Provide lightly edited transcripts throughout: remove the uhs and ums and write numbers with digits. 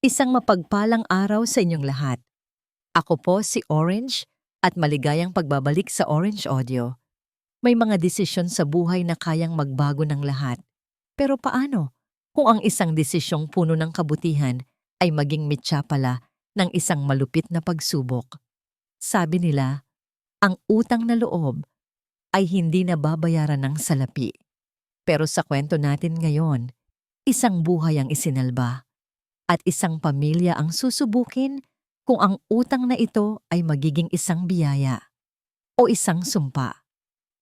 Isang mapagpalang araw sa inyong lahat. Ako po si Orange at maligayang pagbabalik sa Orange Audio. May mga desisyon sa buhay na kayang magbago ng lahat. Pero paano kung ang isang desisyong puno ng kabutihan ay maging mitya pala ng isang malupit na pagsubok? Sabi nila, ang utang na loob ay hindi nababayaran ng salapi. Pero sa kwento natin ngayon, isang buhay ang isinalba. At isang pamilya ang susubukin kung ang utang na ito ay magiging isang biyaya o isang sumpa.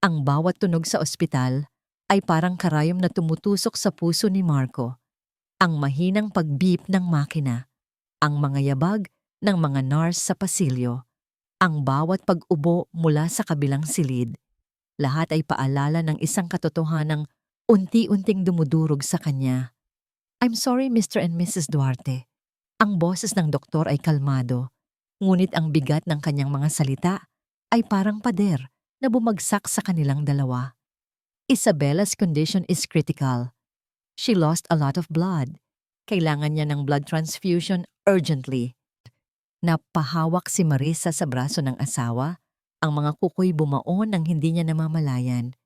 Ang bawat tunog sa ospital ay parang karayom na tumutusok sa puso ni Marco. Ang mahinang pag-beep ng makina, ang mga yabag ng mga nurse sa pasilyo, ang bawat pag-ubo mula sa kabilang silid. Lahat ay paalala ng isang katotohanang unti-unting dumudurog sa kanya. I'm sorry, Mr. and Mrs. Duarte. Ang boses ng doktor ay kalmado, ngunit ang bigat ng kanyang mga salita ay parang pader na bumagsak sa kanilang dalawa. Isabella's condition is critical. She lost a lot of blood. Kailangan niya ng blood transfusion urgently. Napahawak si Marisa sa braso ng asawa, ang mga kukoy bumaon nang hindi niya namamalayan.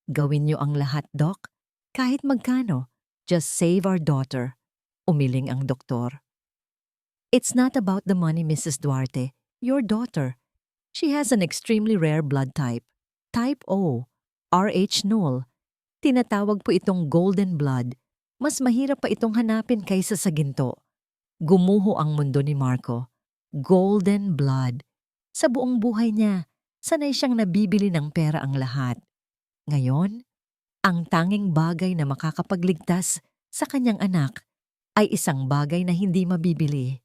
Gawin niyo ang lahat, Doc. Kahit magkano. Just save our daughter, umiling ang doktor. It's not about the money, Mrs. Duarte. Your daughter. She has an extremely rare blood type. Type O, Rh null. Tinatawag po itong golden blood. Mas mahirap pa itong hanapin kaysa sa ginto. Gumuho ang mundo ni Marco. Golden blood. Sa buong buhay niya, sanay siyang nabibili ng pera ang lahat. Ngayon, ang tanging bagay na makakapagligtas sa kanyang anak ay isang bagay na hindi mabibili.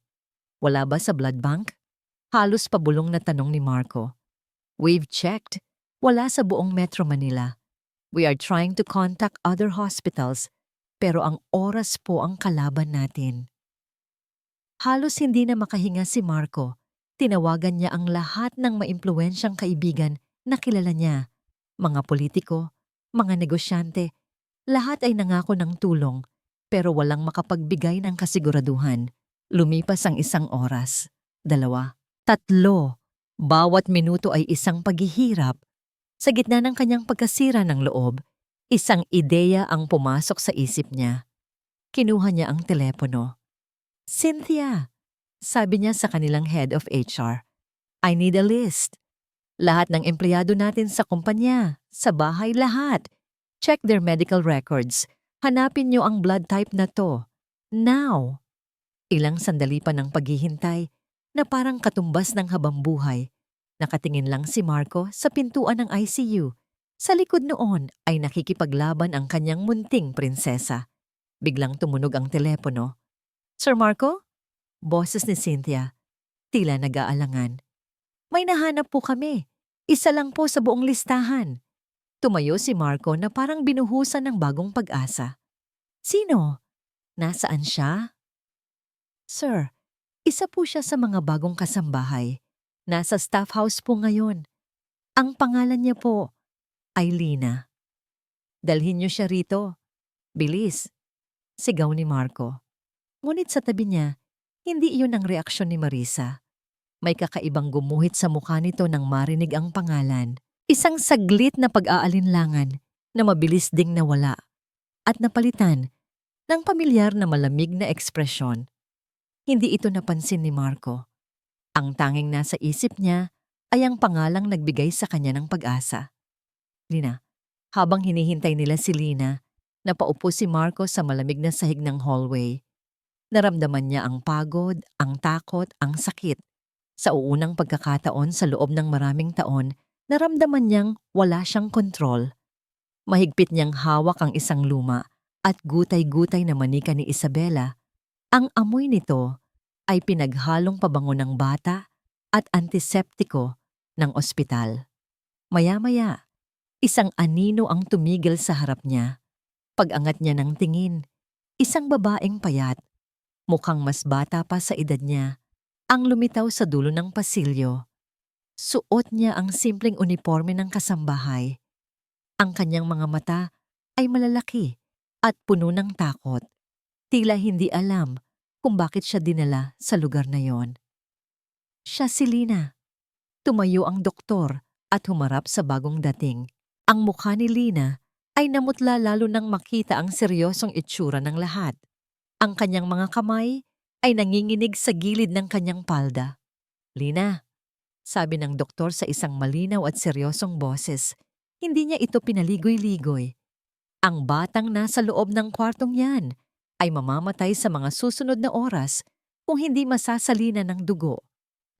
Wala ba sa blood bank? Halos pabulong na tanong ni Marco. We've checked. Wala sa buong Metro Manila. We are trying to contact other hospitals, pero ang oras po ang kalaban natin. Halos hindi na makahinga si Marco. Tinawagan niya ang lahat ng maimpluwensyang kaibigan na kilala niya. Mga politiko, mga negosyante, lahat ay nangako ng tulong, pero walang makapagbigay ng kasiguraduhan. Lumipas ang 1 oras, 2, 3. Bawat minuto ay isang paghihirap. Sa gitna ng kanyang pagkasira ng loob, isang ideya ang pumasok sa isip niya. Kinuha niya ang telepono. Cynthia, sabi niya sa kanilang head of HR, I need a list. Lahat ng empleyado natin sa kumpanya, sa bahay lahat. Check their medical records. Hanapin niyo ang blood type na to. Now! Ilang sandali pa ng paghihintay na parang katumbas ng habambuhay. Nakatingin lang si Marco sa pintuan ng ICU. Sa likod noon ay nakikipaglaban ang kanyang munting prinsesa. Biglang tumunog ang telepono. Sir Marco? Boses ni Cynthia. Tila nag-aalangan. May nahanap po kami. Isa lang po sa buong listahan. Tumayo si Marco na parang binuhusan ng bagong pag-asa. Sino? Nasaan siya? Sir, isa po siya sa mga bagong kasambahay. Nasa staff house po ngayon. Ang pangalan niya po ay Lina. Dalhin niyo siya rito. Bilis. Sigaw ni Marco. Ngunit sa tabi niya, hindi iyon ang reaksyon ni Marisa. May kakaibang gumuhit sa mukha nito nang marinig ang pangalan. Isang saglit na pag-aalinlangan na mabilis ding nawala at napalitan ng pamilyar na malamig na ekspresyon. Hindi ito napansin ni Marco. Ang tanging nasa isip niya ay ang pangalang nagbigay sa kanya ng pag-asa. Lina, habang hinihintay nila si Lina, napaupo si Marco sa malamig na sahig ng hallway. Naramdaman niya ang pagod, ang takot, ang sakit. Sa uunang pagkakataon sa loob ng maraming taon, naramdaman niyang wala siyang kontrol. Mahigpit niyang hawak ang isang luma at gutay-gutay na manika ni Isabela. Ang amoy nito ay pinaghalong pabango ng bata at antiseptiko ng ospital. Maya-maya, isang anino ang tumigil sa harap niya. Pag-angat niya ng tingin, isang babaeng payat, mukhang mas bata pa sa edad niya, ang lumitaw sa dulo ng pasilyo. Suot niya ang simpleng uniforme ng kasambahay. Ang kanyang mga mata ay malalaki at puno ng takot. Tila hindi alam kung bakit siya dinala sa lugar na yon. Siya si Lina. Tumayo ang doktor at humarap sa bagong dating. Ang mukha ni Lina ay namutla lalo nang makita ang seryosong itsura ng lahat. Ang kanyang mga kamay ay nanginginig sa gilid ng kanyang palda. Lina, sabi ng doktor sa isang malinaw at seryosong boses, hindi niya ito pinaligoy-ligoy. Ang batang nasa loob ng kwartong yan ay mamamatay sa mga susunod na oras kung hindi masasalina ng dugo.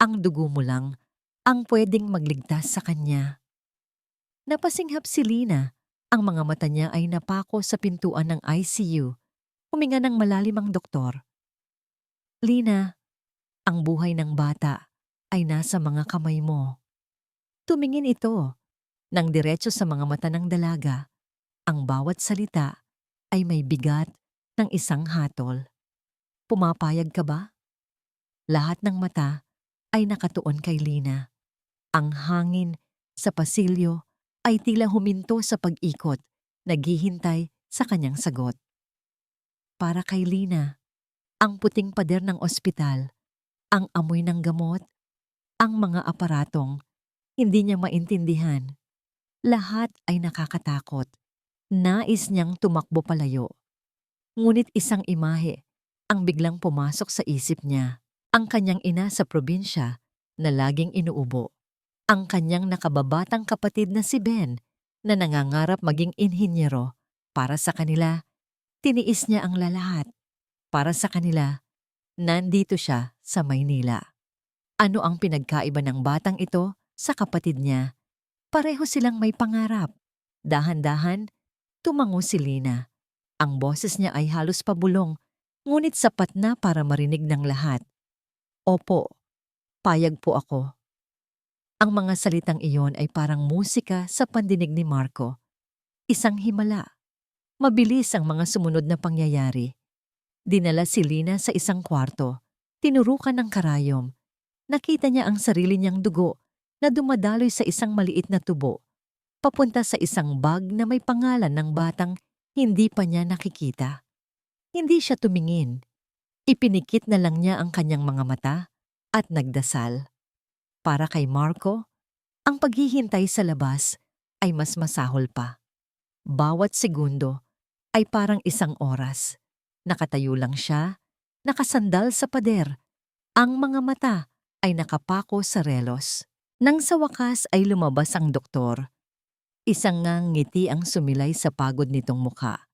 Ang dugo mo lang ang pwedeng magligtas sa kanya. Napasinghap si Lina. Ang mga mata niya ay napako sa pintuan ng ICU. Huminga ng malalim ang doktor. Lina, ang buhay ng bata ay nasa mga kamay mo. Tumingin ito nang diretso sa mga mata ng dalaga. Ang bawat salita ay may bigat ng isang hatol. Pumapayag ka ba? Lahat ng mata ay nakatuon kay Lina. Ang hangin sa pasilyo ay tila huminto sa pag-ikot, naghihintay sa kanyang sagot. Para kay Lina, ang puting pader ng ospital, ang amoy ng gamot, ang mga aparatong hindi niya maintindihan. Lahat ay nakakatakot. Nais niyang tumakbo palayo. Ngunit isang imahe ang biglang pumasok sa isip niya. Ang kanyang ina sa probinsya na laging inuubo. Ang kanyang nakababatang kapatid na si Ben na nangangarap maging inhinyero. Para sa kanila, tiniis niya ang lahat. Para sa kanila, nandito siya sa Maynila. Ano ang pinagkaiba ng batang ito sa kapatid niya? Pareho silang may pangarap. Dahan-dahan, tumango si Lina. Ang boses niya ay halos pabulong, ngunit sapat na para marinig ng lahat. Opo, payag po ako. Ang mga salitang iyon ay parang musika sa pandinig ni Marco. Isang himala. Mabilis ang mga sumunod na pangyayari. Dinala si Lina sa isang kwarto. Tinurukan ng karayom. Nakita niya ang sarili niyang dugo na dumadaloy sa isang maliit na tubo, papunta sa isang bag na may pangalan ng batang hindi pa niya nakikita. Hindi siya tumingin. Ipinikit na lang niya ang kanyang mga mata at nagdasal. Para kay Marco, ang paghihintay sa labas ay mas masahol pa. Bawat segundo ay parang isang oras. Nakatayo lang siya, nakasandal sa pader. Ang mga mata ay nakapako sa relos. Nang sa wakas ay lumabas ang doktor. Isang ngang ngiti ang sumilay sa pagod nitong mukha.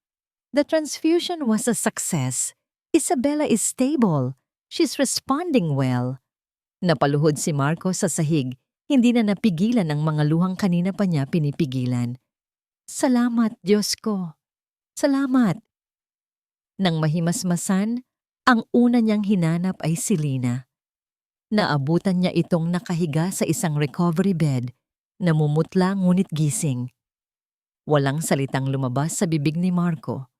The transfusion was a success. Isabella is stable. She's responding well. Napaluhod si Marco sa sahig. Hindi na napigilan ang mga luhang kanina pa niya pinipigilan. Salamat, Diyos ko. Salamat. Nang mahimasmasan, ang una niyang hinanap ay si Lina. Naabutan niya itong nakahiga sa isang recovery bed, namumutla ngunit gising. Walang salitang lumabas sa bibig ni Marco.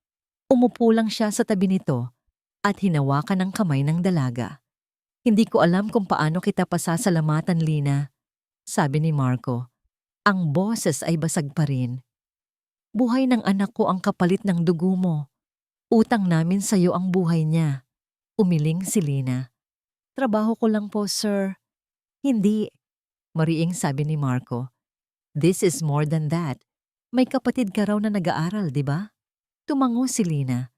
Umupo lang siya sa tabi nito at hinawakan ang kamay ng dalaga. Hindi ko alam kung paano kita pasasalamatan, Lina, sabi ni Marco. Ang boses ay basag pa rin. Buhay ng anak ko ang kapalit ng dugo mo. Utang namin sa iyo ang buhay niya. Umiling si Lina. Trabaho ko lang po, sir. Hindi, mariing sabi ni Marco. This is more than that. May kapatid ka raw na nag-aaral, di ba? Tumango si Lina.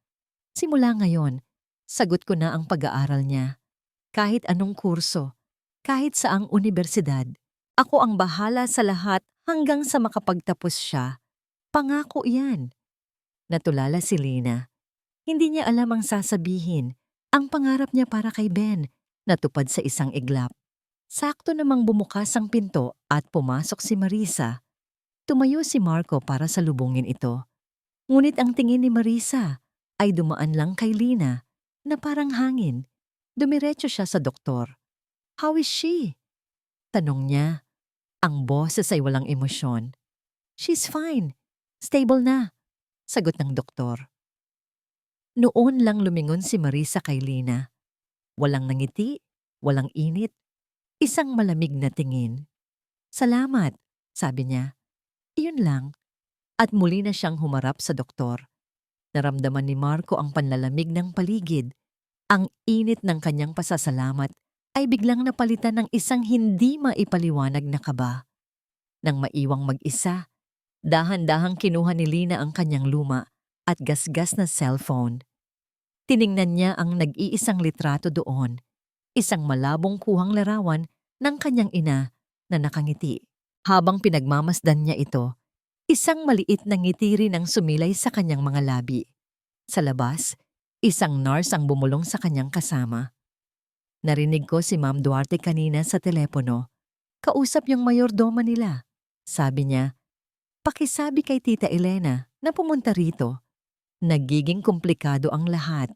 Simula ngayon, sagot ko na ang pag-aaral niya. Kahit anong kurso, kahit saang unibersidad, ako ang bahala sa lahat hanggang sa makapagtapos siya. Pangako yan. Natulala si Lina. Hindi niya alam ang sasabihin. Ang pangarap niya para kay Ben, natupad sa isang iglap. Sakto namang bumukas ang pinto at pumasok si Marisa. Tumayo si Marco para salubungin ito. Ngunit ang tingin ni Marisa ay dumaan lang kay Lina na parang hangin. Dumiretso siya sa doktor. How is she? Tanong niya. Ang boses ay walang emosyon. She's fine. Stable na, sagot ng doktor. Noon lang lumingon si Marisa kay Lina. Walang nangiti, walang init, isang malamig na tingin. Salamat, sabi niya. Iyon lang. At muli na siyang humarap sa doktor. Naramdaman ni Marco ang panlalamig ng paligid. Ang init ng kanyang pasasalamat ay biglang napalitan ng isang hindi maipaliwanag na kaba. Nang maiwang mag-isa, dahan-dahang kinuha ni Lina ang kanyang luma at gasgas na cellphone. Tiningnan niya ang nag-iisang litrato doon, isang malabong kuhang larawan ng kanyang ina na nakangiti. Habang pinagmamasdan niya ito, isang maliit na ngiti rin ang sumilay sa kanyang mga labi. Sa labas, isang nurse ang bumulong sa kanyang kasama. Narinig ko si Ma'am Duarte kanina sa telepono. Kausap yung mayordoma nila. Sabi niya, pakisabi kay Tita Elena na pumunta rito. Nagiging komplikado ang lahat.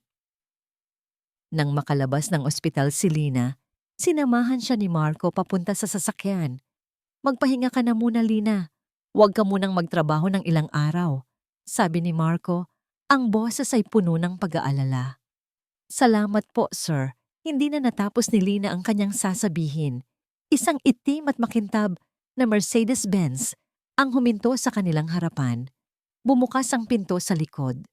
Nang makalabas ng ospital si Lina, sinamahan siya ni Marco papunta sa sasakyan. Magpahinga ka na muna, Lina. Huwag ka munang magtrabaho ng ilang araw. Sabi ni Marco, ang boses ay puno ng pag-aalala. Salamat po, sir. Hindi na natapos ni Lina ang kanyang sasabihin. Isang itim at makintab na Mercedes-Benz ang huminto sa kanilang harapan. Bumukas ang pinto sa likod.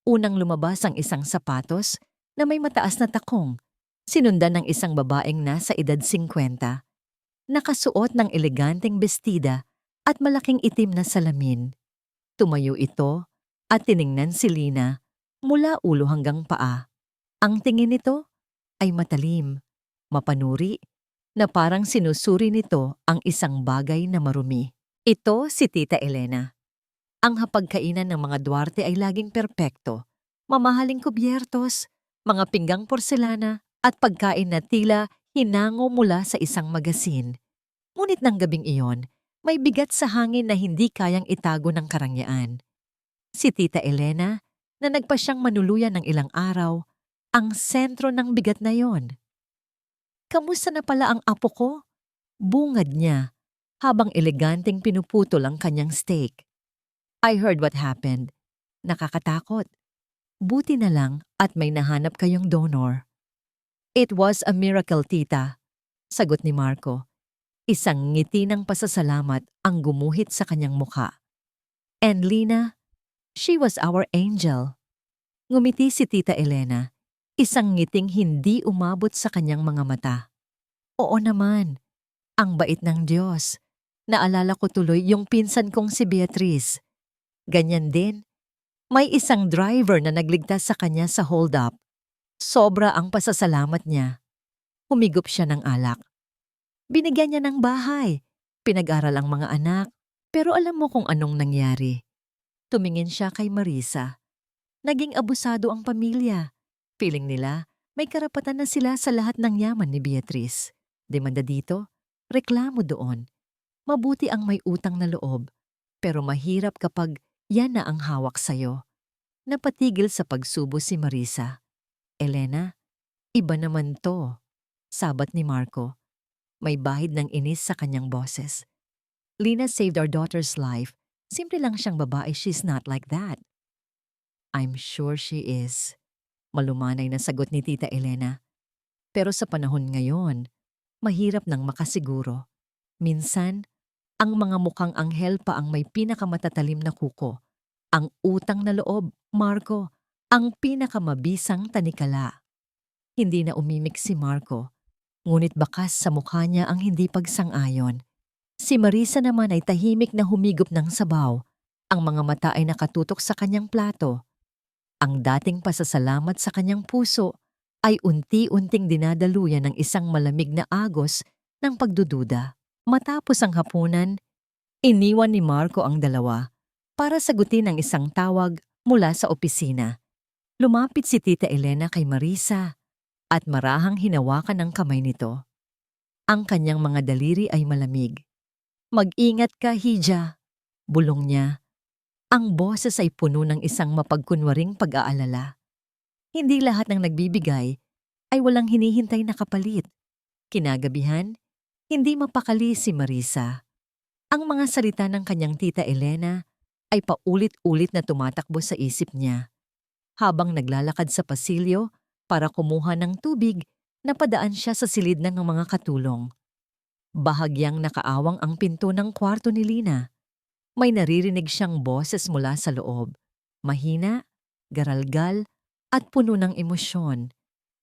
Unang lumabas ang isang sapatos na may mataas na takong, sinundan ng isang babaeng nasa edad 50. Nakasuot ng eleganteng bestida at malaking itim na salamin. Tumayo ito at tiningnan si Lina mula ulo hanggang paa. Ang tingin nito ay matalim, mapanuri, na parang sinusuri nito ang isang bagay na marumi. Ito si Tita Elena. Ang hapagkainan ng mga Duarte ay laging perpekto. Mamahaling kubyertos, mga pinggang porselana at pagkain na tila hinango mula sa isang magasin. Ngunit ng gabing iyon, may bigat sa hangin na hindi kayang itago ng karangyaan. Si Tita Elena, na nagpa siyang manuluyan ng ilang araw, ang sentro ng bigat na yon. Kamusta na pala ang apo ko? Bungad niya, habang eleganteng pinuputol ang kanyang steak. I heard what happened. Nakakatakot. Buti na lang at may nahanap kayong donor. It was a miracle, tita, sagot ni Marco. Isang ngiti ng pasasalamat ang gumuhit sa kanyang mukha. And Lina, she was our angel. Ngumiti si Tita Elena, isang ngiting hindi umabot sa kanyang mga mata. Oo naman, ang bait ng Diyos. Naalala ko tuloy yung pinsan kong si Beatrice. Ganyan din. May isang driver na nagligtas sa kanya sa hold-up. Sobra ang pasasalamat niya. Humigop siya ng alak. Binigyan niya ng bahay. Pinag-aral ang mga anak. Pero alam mo kung anong nangyari. Tumingin siya kay Marisa. Naging abusado ang pamilya. Feeling nila, may karapatan na sila sa lahat ng yaman ni Beatrice. Demanda dito, reklamo doon. Mabuti ang may utang na loob. Pero mahirap kapag yan na ang hawak sa'yo. Napatigil sa pagsubo si Marisa. Elena, iba naman to. Sabat ni Marco. May bahid ng inis sa kanyang boses. Lina saved our daughter's life. Simple lang siyang babae, she's not like that. I'm sure she is. Malumanay na sagot ni Tita Elena. Pero sa panahon ngayon, mahirap nang makasiguro. Minsan, ang mga mukhang anghel pa ang may pinakamatatalim na kuko. Ang utang na loob, Marco, ang pinakamabisang tanikala. Hindi na umimik si Marco, ngunit bakas sa mukha niya ang hindi pagsang-ayon. Si Marisa naman ay tahimik na humigop ng sabaw. Ang mga mata ay nakatutok sa kanyang plato. Ang dating pasasalamat sa kanyang puso ay unti-unting dinadaluyan ng isang malamig na agos ng pagdududa. Matapos ang hapunan, iniwan ni Marco ang dalawa para sagutin ang isang tawag mula sa opisina. Lumapit si Tita Elena kay Marisa at marahang hinawakan ang kamay nito. Ang kanyang mga daliri ay malamig. Mag-ingat ka, Hija, bulong niya. Ang boses ay puno ng isang mapagkunwaring pag-aalala. Hindi lahat ng nagbibigay ay walang hinihintay na kapalit. Kinagabihan, hindi mapakali si Marisa. Ang mga salita ng kanyang Tita Elena ay paulit-ulit na tumatakbo sa isip niya. Habang naglalakad sa pasilyo para kumuha ng tubig, napadaan siya sa silid ng mga katulong. Bahagyang nakaawang ang pinto ng kwarto ni Lina. May naririnig siyang boses mula sa loob. Mahina, garalgal, at puno ng emosyon.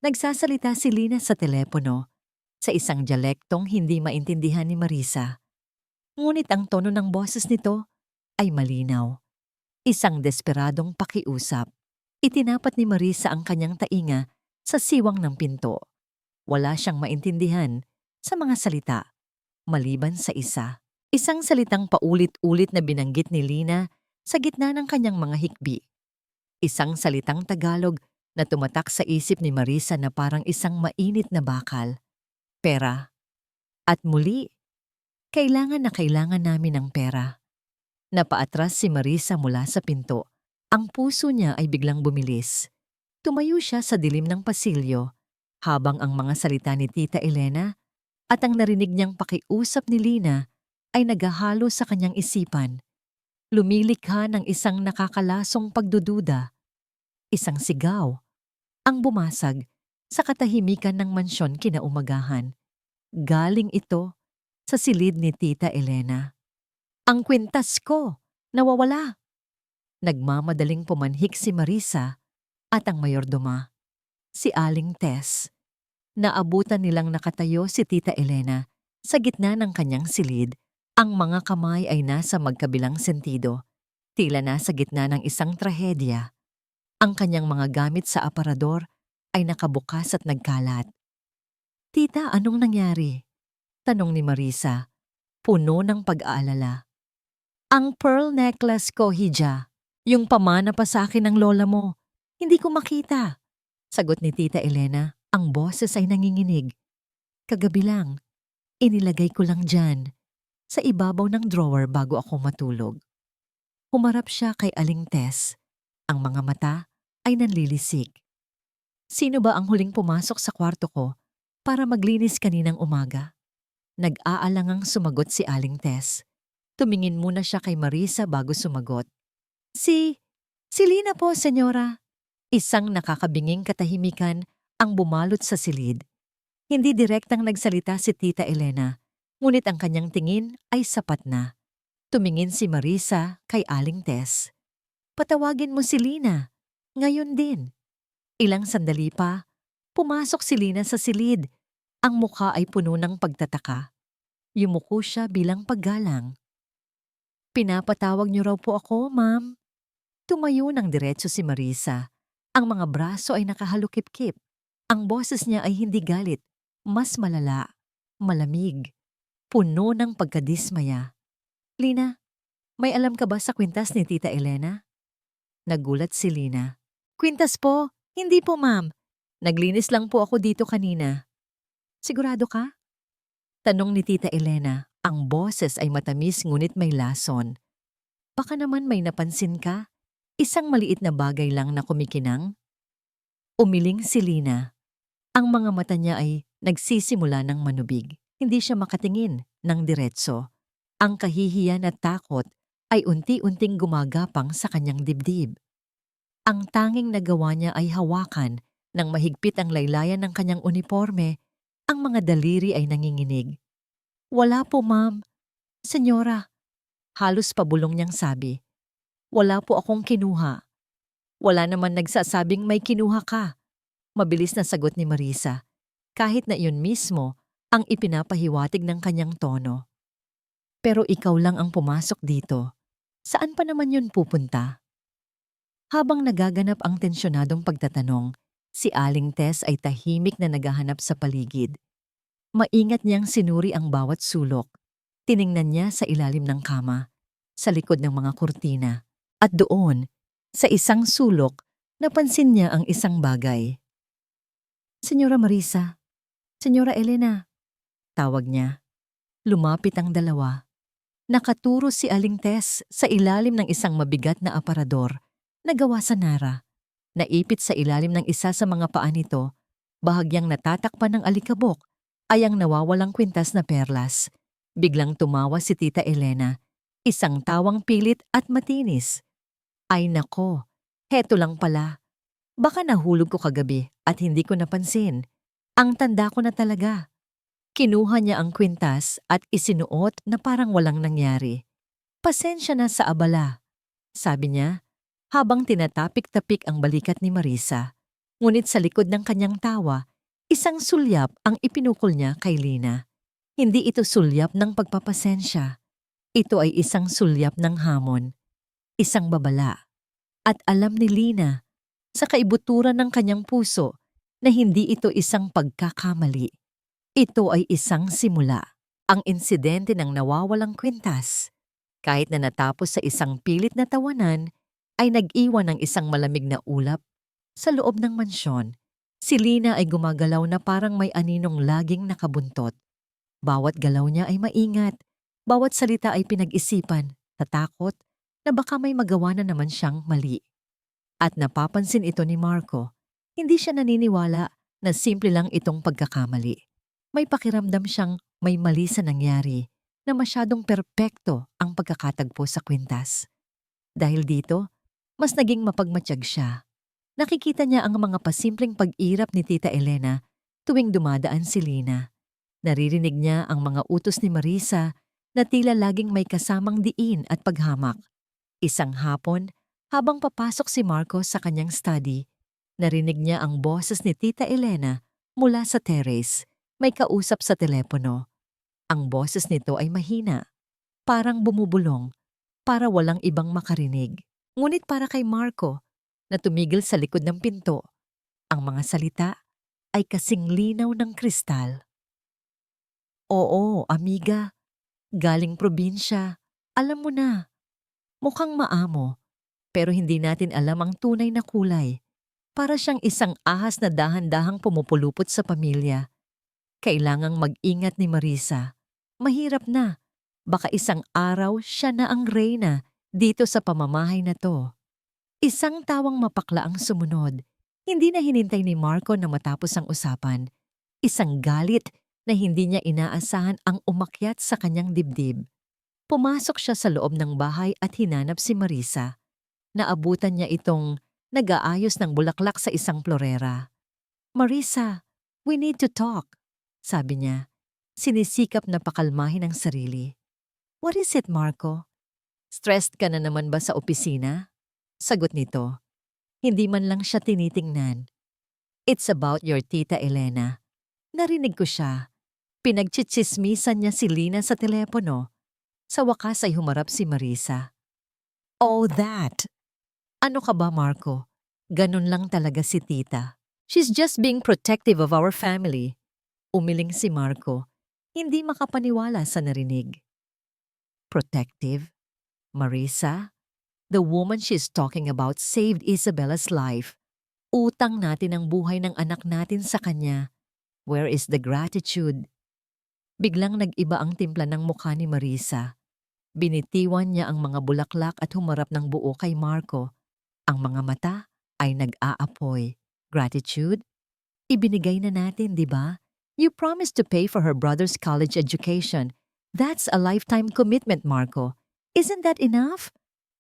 Nagsasalita si Lina sa telepono sa isang dialektong hindi maintindihan ni Marisa. Ngunit ang tono ng boses nito ay malinaw. Isang desperadong pakiusap. Itinapat ni Marisa ang kanyang tainga sa siwang ng pinto. Wala siyang maintindihan sa mga salita, maliban sa isa. Isang salitang paulit-ulit na binanggit ni Lina sa gitna ng kanyang mga hikbi. Isang salitang Tagalog na tumatak sa isip ni Marisa na parang isang mainit na bakal. Pera. At muli, kailangan na kailangan namin ng pera. Napaatras si Marisa mula sa pinto. Ang puso niya ay biglang bumilis. Tumayo siya sa dilim ng pasilyo habang ang mga salita ni Tita Elena at ang narinig niyang pakiusap ni Lina ay naghahalo sa kanyang isipan. Lumilikha ng isang nakakalasong pagdududa. Isang sigaw ang bumasag sa katahimikan ng mansyon kinaumagahan. Galing ito sa silid ni Tita Elena. Ang kwintas ko! Nawawala! Nagmamadaling pumanhik si Marisa at ang mayordoma, si Aling Tess. Naabutan nilang nakatayo si Tita Elena sa gitna ng kanyang silid. Ang mga kamay ay nasa magkabilang sentido, tila nasa gitna ng isang trahedya. Ang kanyang mga gamit sa aparador ay nakabukas at nagkalat. Tita, anong nangyari? Tanong ni Marisa, puno ng pag-aalala. Ang pearl necklace ko, Hija. Yung pamana pa sa akin ng lola mo. Hindi ko makita. Sagot ni Tita Elena, ang boses ay nanginginig. Kagabi lang, inilagay ko lang dyan, sa ibabaw ng drawer bago ako matulog. Humarap siya kay Aling Tess. Ang mga mata ay nanlilisik. Sino ba ang huling pumasok sa kwarto ko para maglinis kaninang umaga? Nag-aalangang sumagot si Aling Tess. Tumingin muna siya kay Marisa bago sumagot. Si Lina po, senyora. Isang nakakabinging katahimikan ang bumalot sa silid. Hindi direktang nagsalita si Tita Elena, ngunit ang kanyang tingin ay sapat na. Tumingin si Marisa kay Aling Tess. Patawagin mo si Lina. Ngayon din. Ilang sandali pa, pumasok si Lina sa silid. Ang mukha ay puno ng pagtataka. Yumuko siya bilang paggalang. Pinapatawag niyo raw po ako, ma'am. Tumayo ng diretso si Marisa. Ang mga braso ay nakahalukip-kip. Ang boses niya ay hindi galit, mas malala, malamig, puno ng pagkadismaya. Lina, may alam ka ba sa kwintas ni Tita Elena? Nagulat si Lina. Kwintas po? Hindi po, ma'am. Naglinis lang po ako dito kanina. Sigurado ka? Tanong ni Tita Elena. Ang boses ay matamis ngunit may lason. Baka naman may napansin ka? Isang maliit na bagay lang na kumikinang? Umiling si Lina. Ang mga mata niya ay nagsisimula ng manubig. Hindi siya makatingin ng diretso. Ang kahihiyan at takot ay unti-unting gumagapang sa kanyang dibdib. Ang tanging nagawa niya ay hawakan ng mahigpit ang laylayan ng kanyang uniforme. Ang mga daliri ay nanginginig. Wala po, ma'am. Senyora, halos pabulong niyang sabi. Wala po akong kinuha. Wala naman nagsasabing may kinuha ka. Mabilis na sagot ni Marisa, kahit na iyon mismo ang ipinapahiwatig ng kanyang tono. Pero ikaw lang ang pumasok dito. Saan pa naman yun pupunta? Habang nagaganap ang tensyonadong pagtatanong, si Aling Tess ay tahimik na naghahanap sa paligid. Maingat niyang sinuri ang bawat sulok. Tiningnan niya sa ilalim ng kama, sa likod ng mga kurtina. At doon, sa isang sulok, napansin niya ang isang bagay. Senyora Marisa, Senyora Elena, tawag niya. Lumapit ang dalawa. Nakaturo si Aling Tess sa ilalim ng isang mabigat na aparador na gawa sa nara. Naipit sa ilalim ng isa sa mga paa nito, bahagyang natatakpan ng alikabok ay ang nawawalang kwintas na perlas. Biglang tumawa si Tita Elena, isang tawang pilit at matinis. Ay nako, heto lang pala. Baka nahulog ko kagabi at hindi ko napansin. Ang tanda ko na talaga. Kinuha niya ang kwintas at isinuot na parang walang nangyari. Pasensya na sa abala, sabi niya habang tinatapik-tapik ang balikat ni Marisa. Ngunit sa likod ng kanyang tawa, isang sulyap ang ipinukol niya kay Lina. Hindi ito sulyap ng pagpapasensya. Ito ay isang sulyap ng hamon, isang babala. At alam ni Lina, sa kaibuturan ng kanyang puso, na hindi ito isang pagkakamali. Ito ay isang simula. Ang insidente ng nawawalang kwintas. Kahit na natapos sa isang pilit na tawanan, ay nag-iwan ng isang malamig na ulap sa loob ng mansyon. Si Lina ay gumagalaw na parang may aninong laging nakabuntot. Bawat galaw niya ay maingat, bawat salita ay pinag-isipan, natakot na baka may magawa na naman siyang mali. At napapansin ito ni Marco. Hindi siya naniniwala na simple lang itong pagkakamali. May pakiramdam siyang may mali sa nangyari, na masyadong perpekto ang pagkakatagpo sa kwintas. Dahil dito, mas naging mapagmatsyag siya. Nakikita niya ang mga pasimpleng pag-irap ni Tita Elena tuwing dumadaan si Lina. Naririnig niya ang mga utos ni Marisa na tila laging may kasamang diin at paghamak. Isang hapon, habang papasok si Marco sa kanyang study, narinig niya ang boses ni Tita Elena mula sa terrace, may kausap sa telepono. Ang boses nito ay mahina, parang bumubulong, para walang ibang makarinig. Ngunit para kay Marco, na tumigil sa likod ng pinto, ang mga salita ay kasing linaw ng kristal. Oo, amiga, galing probinsya, alam mo na. Mukhang maamo, pero hindi natin alam ang tunay na kulay. Para siyang isang ahas na dahan-dahang pumupulupot sa pamilya. Kailangang mag-ingat ni Marisa. Mahirap na. Baka isang araw siya na ang reyna dito sa pamamahay na to. Isang tawang mapakla ang sumunod. Hindi na hinintay ni Marco na matapos ang usapan. Isang galit na hindi niya inaasahan ang umakyat sa kanyang dibdib. Pumasok siya sa loob ng bahay at hinanap si Marisa. Naabutan niya itong nag-aayos ng bulaklak sa isang florera. Marisa, we need to talk, sabi niya. Sinisikap na pakalmahin ang sarili. What is it, Marco? Stressed ka na naman ba sa opisina? Sagot nito. Hindi man lang siya tinitingnan. It's about your Tita Elena. Narinig ko siya. Pinagchitsismisan niya si Lina sa telepono. Sa wakas ay humarap si Marisa. Oh, that! Ano ka ba, Marco? Ganun lang talaga si Tita. She's just being protective of our family. Umiling si Marco. Hindi makapaniwala sa narinig. Protective? Marisa? The woman she's talking about saved Isabella's life. Utang natin ang buhay ng anak natin sa kanya. Where is the gratitude? Biglang nag-iba ang timpla ng mukha ni Marisa. Binitiwan niya ang mga bulaklak at humarap ng buo kay Marco. Ang mga mata ay nag-aapoy. Gratitude? Ibinigay na natin, di ba? You promised to pay for her brother's college education. That's a lifetime commitment, Marco. Isn't that enough?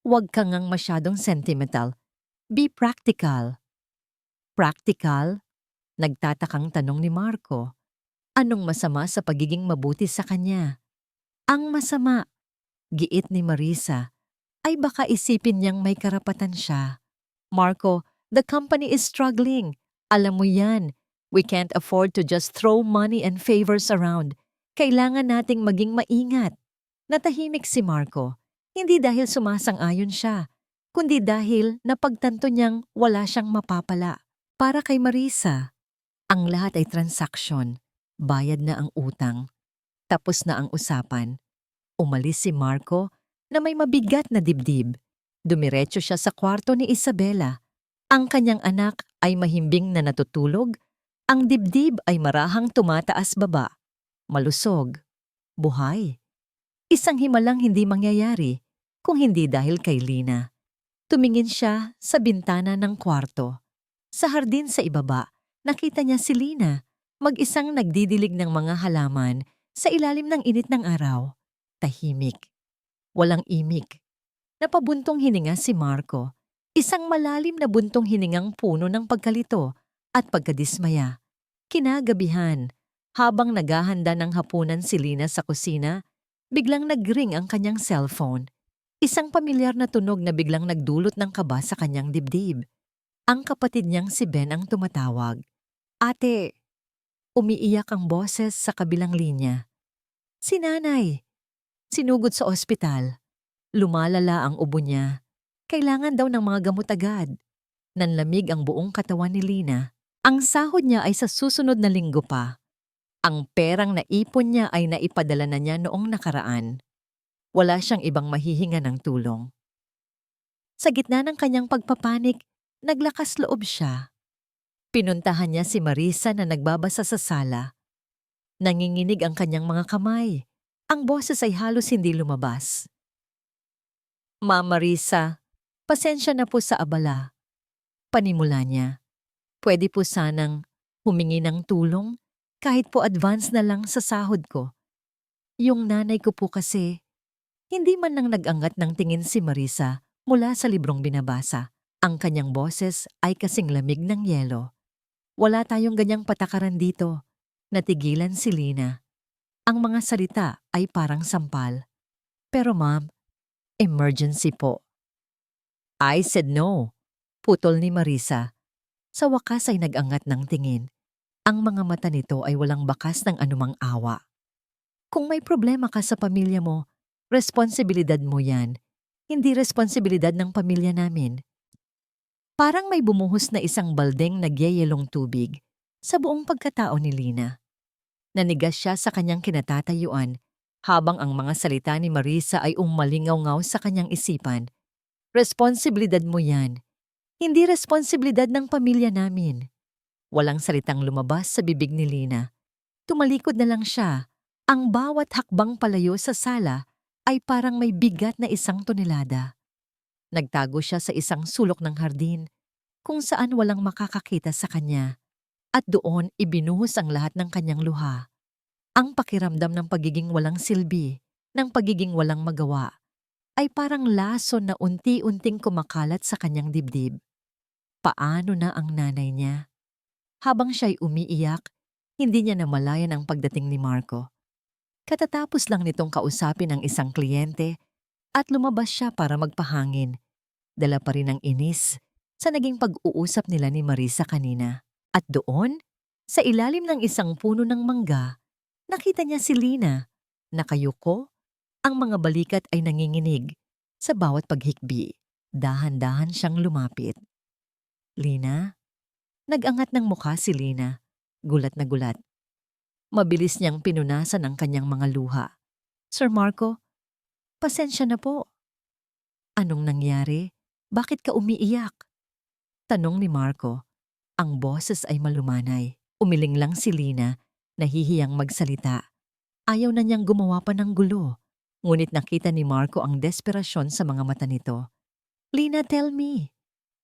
Huwag ka ngang masyadong sentimental. Be practical. Practical? Nagtatakang tanong ni Marco. Anong masama sa pagiging mabuti sa kanya? Ang masama, giit ni Marisa, ay baka isipin niyang may karapatan siya. Marco, the company is struggling. Alam mo yan. We can't afford to just throw money and favors around. Kailangan nating maging maingat. Natahimik si Marco. Hindi dahil sumasang-ayon siya, kundi dahil napagtanto niyang wala siyang mapapala. Para kay Marisa, ang lahat ay transaksyon. Bayad na ang utang. Tapos na ang usapan. Umalis si Marco na may mabigat na dibdib. Dumiretso siya sa kwarto ni Isabela. Ang kanyang anak ay mahimbing na natutulog. Ang dibdib ay marahang tumataas baba. Malusog. Buhay. Isang himalang hindi mangyayari kung hindi dahil kay Lina. Tumingin siya sa bintana ng kwarto. Sa hardin sa ibaba, nakita niya si Lina, mag-isang nagdidilig ng mga halaman sa ilalim ng init ng araw. Tahimik. Walang imik. Napabuntong hininga si Marco. Isang malalim na buntong hiningang puno ng pagkalito at pagkadismaya. Kinagabihan, habang naghahanda ng hapunan si Lina sa kusina, biglang nag-ring ang kanyang cellphone. Isang pamilyar na tunog na biglang nagdulot ng kaba sa kanyang dibdib. Ang kapatid niyang si Ben ang tumatawag. Ate, umiiyak ang boses sa kabilang linya. Si nanay, sinugod sa ospital. Lumalala ang ubo niya. Kailangan daw ng mga gamot agad. Nanlamig ang buong katawan ni Lina. Ang sahod niya ay sa susunod na linggo pa. Ang perang naipon niya ay naipadala na niya noong nakaraan. Wala siyang ibang mahihinga ng tulong. Sa gitna ng kanyang pagpapanik, naglakas loob siya. Pinuntahan niya si Marisa na nagbabasa sa sala. Nanginginig ang kanyang mga kamay. Ang boses ay halos hindi lumabas. Ma'am Marisa, pasensya na po sa abala. Panimula niya. Pwede po sanang humingi ng tulong kahit po advance na lang sa sahod ko. Yung nanay ko po kasi, hindi man lang nag-angat ng tingin si Marisa mula sa librong binabasa. Ang kanyang boses ay kasing lamig ng yelo. Wala tayong ganyang patakaran dito. Natigilan si Lina. Ang mga salita ay parang sampal. Pero ma'am, emergency po. I said no. Putol ni Marisa. Sa wakas ay nag-angat ng tingin. Ang mga mata nito ay walang bakas ng anumang awa. Kung may problema ka sa pamilya mo, responsibilidad mo yan. Hindi responsibilidad ng pamilya namin. Parang may bumuhos na isang baldeng nagyayelong tubig sa buong pagkatao ni Lina. Nanigas siya sa kanyang kinatatayuan habang ang mga salita ni Marisa ay umalingaw-ngaw sa kanyang isipan. Responsibilidad mo yan. Hindi responsibilidad ng pamilya namin. Walang salitang lumabas sa bibig ni Lina. Tumalikod na lang siya. Ang bawat hakbang palayo sa sala ay parang may bigat na 1 tonelada. Nagtago siya sa isang sulok ng hardin kung saan walang makakakita sa kanya at doon ibinuhos ang lahat ng kanyang luha. Ang pakiramdam ng pagiging walang silbi, ng pagiging walang magawa, ay parang lason na unti-unting kumakalat sa kanyang dibdib. Paano na ang nanay niya? Habang siya'y umiiyak, hindi niya namalayan ang pagdating ni Marco. Katatapos lang nitong kausapin ang isang kliyente at lumabas siya para magpahangin. Dala pa rin ang inis sa naging pag-uusap nila ni Marisa kanina. At doon, sa ilalim ng isang puno ng mangga, nakita niya si Lina. Nakayuko, ang mga balikat ay nanginginig. Sa bawat paghikbi, dahan-dahan siyang lumapit. Lina? Nag-angat ng mukha si Lina. Gulat na gulat. Mabilis niyang pinunasan ang kanyang mga luha. Sir Marco, pasensya na po. Anong nangyari? Bakit ka umiiyak? Tanong ni Marco. Ang boses ay malumanay. Umiling lang si Lina, nahihiyang magsalita. Ayaw na niyang gumawa pa ng gulo. Ngunit nakita ni Marco ang desperasyon sa mga mata nito. Lina, tell me.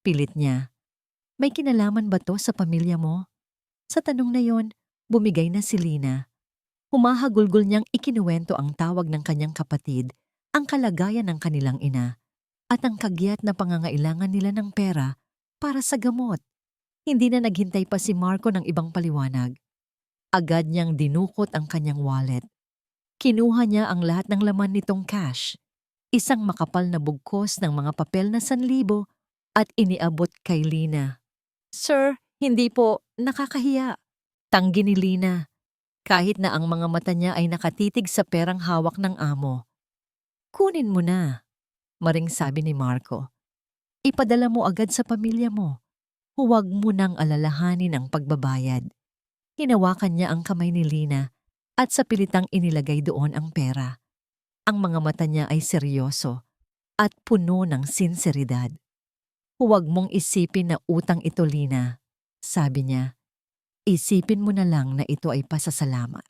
Pilit niya. May kinalaman ba to sa pamilya mo? Sa tanong na yon, bumigay na si Lina. Humahagulgol niyang ikinuwento ang tawag ng kanyang kapatid, ang kalagayan ng kanilang ina, at ang kagyat na pangangailangan nila ng pera para sa gamot. Hindi na naghintay pa si Marco ng ibang paliwanag. Agad niyang dinukot ang kanyang wallet. Kinuha niya ang lahat ng laman nitong cash, isang makapal na bugkos ng mga papel na 1,000 at iniabot kay Lina. Sir, hindi po, nakakahiya. Tanggi ni Lina, kahit na ang mga mata niya ay nakatitig sa perang hawak ng amo. Kunin mo na, maring sabi ni Marco. Ipadala mo agad sa pamilya mo. Huwag mo nang alalahanin ang pagbabayad. Hinawakan niya ang kamay ni Lina at sa pilitang inilagay doon ang pera. Ang mga mata niya ay seryoso at puno ng sinseridad. Huwag mong isipin na utang ito, Lina, sabi niya. Isipin mo na lang na ito ay pasasalamat.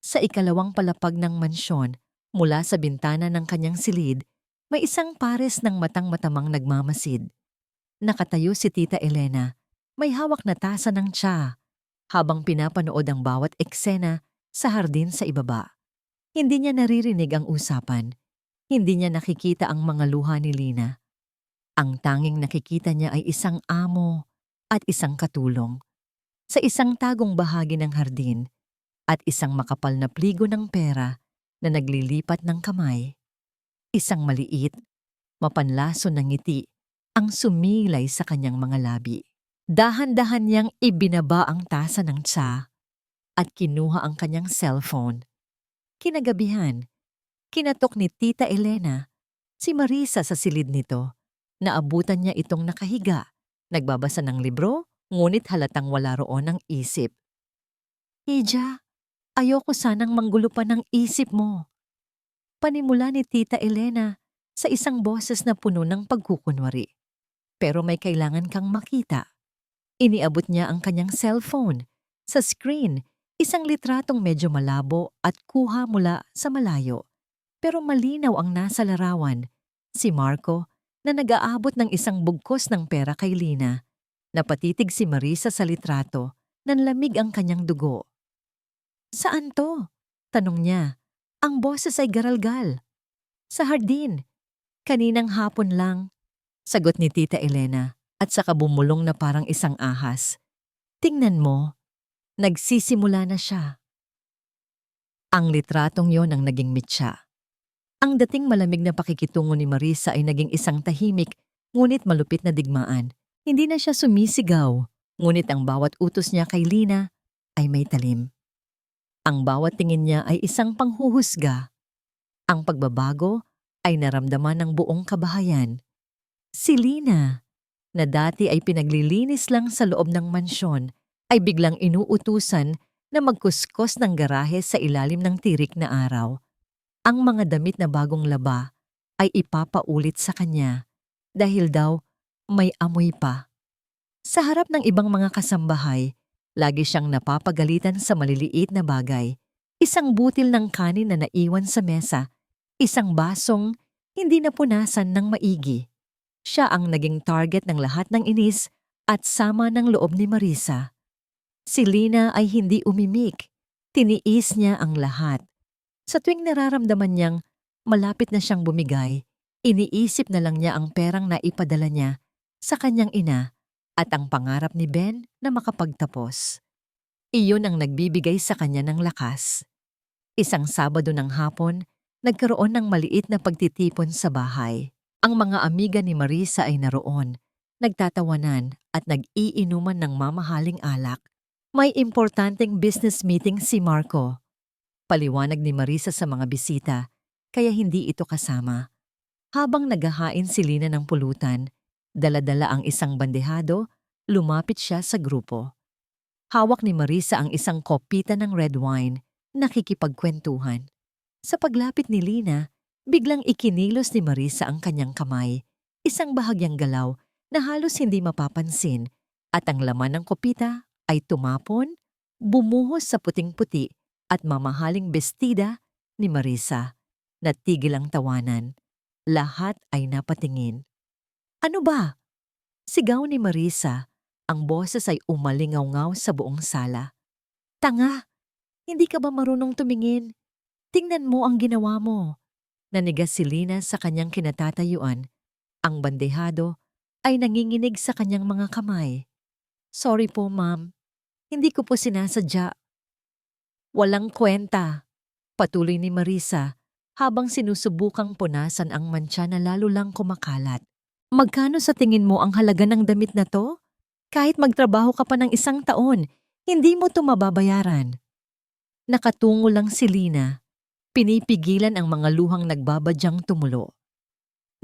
Sa ikalawang palapag ng mansyon, mula sa bintana ng kanyang silid, may isang pares ng matang-matamang nagmamasid. Nakatayo si Tita Elena, may hawak na tasa ng tsa, habang pinapanood ang bawat eksena sa hardin sa ibaba. Hindi niya naririnig ang usapan. Hindi niya nakikita ang mga luha ni Lina. Ang tanging nakikita niya ay isang amo at isang katulong. Sa isang tagong bahagi ng hardin at isang makapal na pligo ng pera na naglilipat ng kamay. Isang maliit, mapanlason na ngiti ang sumilay sa kanyang mga labi. Dahan-dahan niyang ibinaba ang tasa ng tsa at kinuha ang kanyang cellphone. Kinagabihan, kinatok ni Tita Elena si Marisa sa silid nito. Naabutan niya itong nakahiga, nagbabasa ng libro, ngunit halatang wala roon ang isip. Ija, ayoko sanang manggulo pa ng isip mo. Panimula ni Tita Elena sa isang boses na puno ng pagkukunwari. Pero may kailangan kang makita. Iniabot niya ang kanyang cellphone. Sa screen, isang litratong medyo malabo at kuha mula sa malayo. Pero malinaw ang nasa larawan. Si Marco na nag-aabot ng isang bugkos ng pera kay Lina. Napatitig si Marisa sa litrato, nanlamig ang kanyang dugo. Saan to? Tanong niya. Ang boses ay garalgal. Sa hardin. Kaninang hapon lang. Sagot ni Tita Elena at saka bumulong na parang isang ahas. Tingnan mo, nagsisimula na siya. Ang litratong yon ang naging mitya. Ang dating malamig na pakikitungo ni Marisa ay naging isang tahimik, ngunit malupit na digmaan. Hindi na siya sumisigaw, ngunit ang bawat utos niya kay Lina ay may talim. Ang bawat tingin niya ay isang panghuhusga. Ang pagbabago ay naramdaman ng buong kabahayan. Si Lina, na dati ay pinaglilinis lang sa loob ng mansyon, ay biglang inuutusan na magkuskos ng garahe sa ilalim ng tirik na araw. Ang mga damit na bagong laba ay ipapaulit sa kanya dahil daw may amoy pa. Sa harap ng ibang mga kasambahay, lagi siyang napapagalitan sa maliliit na bagay. Isang butil ng kanin na naiwan sa mesa, isang basong hindi napunasan ng maigi. Siya ang naging target ng lahat ng inis at sama ng loob ni Marisa. Si Lina ay hindi umimik. Tiniis niya ang lahat. Sa tuwing nararamdaman niyang malapit na siyang bumigay, iniisip na lang niya ang perang naipadala niya sa kanyang ina at ang pangarap ni Ben na makapagtapos. Iyon ang nagbibigay sa kanya ng lakas. Isang Sabado ng hapon, nagkaroon ng maliit na pagtitipon sa bahay. Ang mga amiga ni Marisa ay naroon, nagtatawanan at nag-iinuman ng mamahaling alak. May importanteng business meeting si Marco. Paliwanag ni Marisa sa mga bisita, kaya hindi ito kasama. Habang naghahain si Lina ng pulutan, dala-dala ang isang bandehado, lumapit siya sa grupo. Hawak ni Marisa ang isang kopita ng red wine, nakikipagkwentuhan. Sa paglapit ni Lina, biglang ikinilos ni Marisa ang kanyang kamay, isang bahagyang galaw na halos hindi mapapansin, at ang laman ng kopita ay tumapon, bumuhos sa puting-puti at mamahaling bestida ni Marisa. Natigil ang tawanan. Lahat ay napatingin. Ano ba? Sigaw ni Marisa. Ang boses ay umalingaw-ngaw sa buong sala. Tanga! Hindi ka ba marunong tumingin? Tingnan mo ang ginawa mo. Nanigas si Lina sa kanyang kinatatayuan. Ang bandehado ay nanginginig sa kanyang mga kamay. Sorry po, ma'am. Hindi ko po sinasadya. Walang kwenta, patuloy ni Marisa habang sinusubukang punasan ang mantsa na lalo lang kumakalat. Magkano sa tingin mo ang halaga ng damit na to? Kahit magtrabaho ka pa ng 1 taon, hindi mo to mababayaran. Nakatungo lang si Lina. Pinipigilan ang mga luhang nagbabadyang tumulo.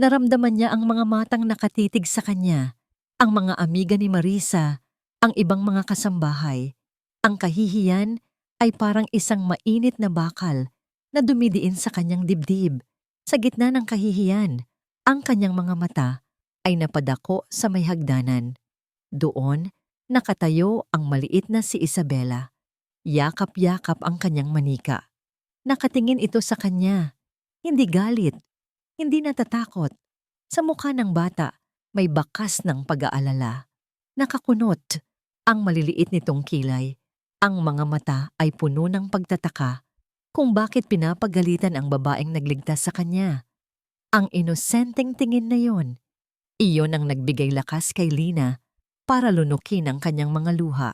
Naramdaman niya ang mga matang nakatitig sa kanya, ang mga amiga ni Marisa, ang ibang mga kasambahay. Ang kahihiyan ay parang isang mainit na bakal na dumidiin sa kanyang dibdib. Sa gitna ng kahihiyan, ang kanyang mga mata ay napadako sa may hagdanan. Doon, nakatayo ang maliit na si Isabela. Yakap-yakap ang kanyang manika. Nakatingin ito sa kanya. Hindi galit, hindi natatakot. Sa mukha ng bata, may bakas ng pag-aalala. Nakakunot ang maliliit nitong kilay. Ang mga mata ay puno ng pagtataka kung bakit pinapagalitan ang babaeng nagligtas sa kanya. Ang inosenteng tingin na yon. Iyon ang nagbigay lakas kay Lina para lunukin ang kanyang mga luha.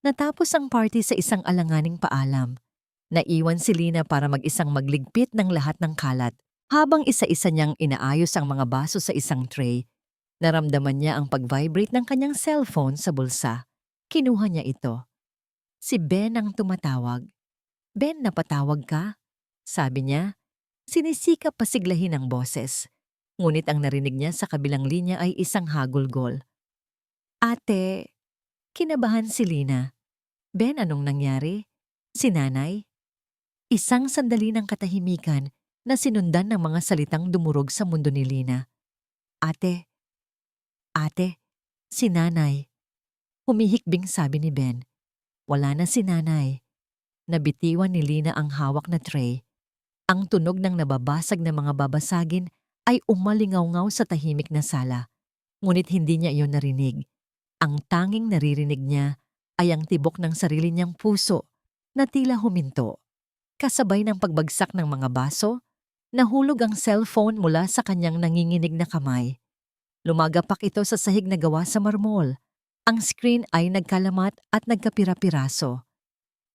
Natapos ang party sa isang alanganing paalam. Naiwan si Lina para mag-isang magligpit ng lahat ng kalat. Habang isa-isa niyang inaayos ang mga baso sa isang tray, Naramdaman niya ang pag-vibrate ng kanyang cellphone sa bulsa. Kinuha niya ito. Si Ben ang tumatawag. Ben, napatawag ka? Sabi niya. Sinisikap pasiglahin ang boses. Ngunit ang narinig niya sa kabilang linya ay isang hagulgol. Ate, kinabahan si Lina. Ben, anong nangyari? Si nanay? Isang sandali ng katahimikan na sinundan ng mga salitang dumurog sa mundo ni Lina. Ate, si nanay. Humihikbing sabi ni Ben. Wala na si nanay. Nabitiwan ni Lina ang hawak na tray. Ang tunog ng nababasag na mga babasagin ay umalingaw-ngaw sa tahimik na sala. Ngunit hindi niya iyon narinig. Ang tanging naririnig niya ay ang tibok ng sarili niyang puso na tila huminto. Kasabay ng pagbagsak ng mga baso, nahulog ang cellphone mula sa kanyang nanginginig na kamay. Lumagapak ito sa sahig na gawa sa marmol. Ang screen ay nagkalamat at nagkapira-piraso.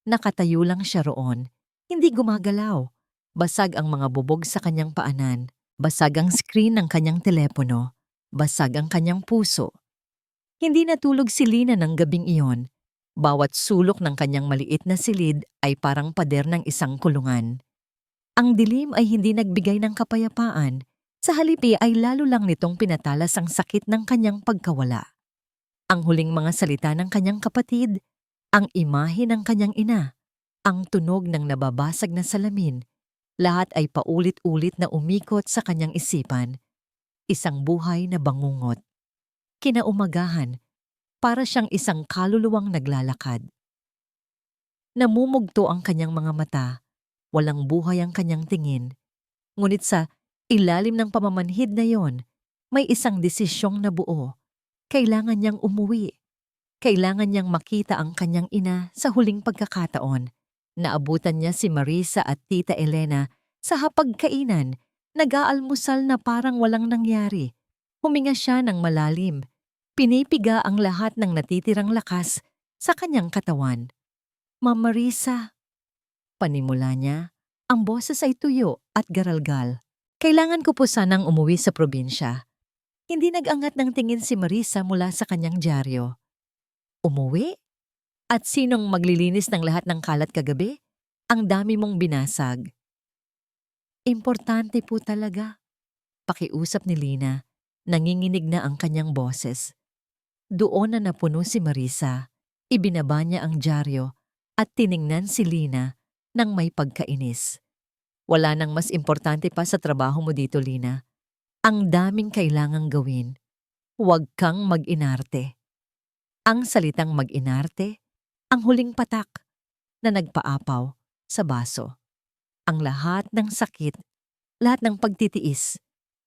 Nakatayo lang siya roon, hindi gumagalaw. Basag ang mga bubog sa kanyang paanan. Basag ang screen ng kanyang telepono. Basag ang kanyang puso. Hindi natulog si Lina ng gabing iyon. Bawat sulok ng kanyang maliit na silid ay parang pader ng isang kulungan. Ang dilim ay hindi nagbigay ng kapayapaan. Sa halip ay lalo lang nitong pinatalas ang sakit ng kanyang pagkawala. Ang huling mga salita ng kanyang kapatid, ang imahe ng kanyang ina, ang tunog ng nababasag na salamin, lahat ay paulit-ulit na umikot sa kanyang isipan. Isang buhay na bangungot. Kinaumagahan, para siyang isang kaluluwang naglalakad. Namumugto ang kanyang mga mata, walang buhay ang kanyang tingin. Ngunit sa ilalim ng pamamanhid na yon, may isang desisyong nabuo. Kailangan niyang umuwi. Kailangan niyang makita ang kanyang ina sa huling pagkakataon. Naabutan niya si Marisa at Tita Elena sa hapagkainan, nag-aalmusal na parang walang nangyari. Huminga siya ng malalim. Pinipiga ang lahat ng natitirang lakas sa kanyang katawan. Ma'am Marisa, panimula niya, ang boses ay tuyo at garalgal. Kailangan ko po sanang umuwi sa probinsya. Hindi nag-angat ng tingin si Marisa mula sa kanyang dyaryo. Umuwi? At sinong maglilinis ng lahat ng kalat kagabi? Ang dami mong binasag. Importante po talaga. Pakiusap ni Lina, nanginginig na ang kanyang boses. Doon na napuno si Marisa, ibinaba niya ang dyaryo at tiningnan si Lina nang may pagkainis. Wala nang mas importante pa sa trabaho mo dito, Lina. Ang daming kailangang gawin. Huwag kang mag-inarte. Ang salitang mag-inarte, ang huling patak na nagpaapaw sa baso. Ang lahat ng sakit, lahat ng pagtitiis,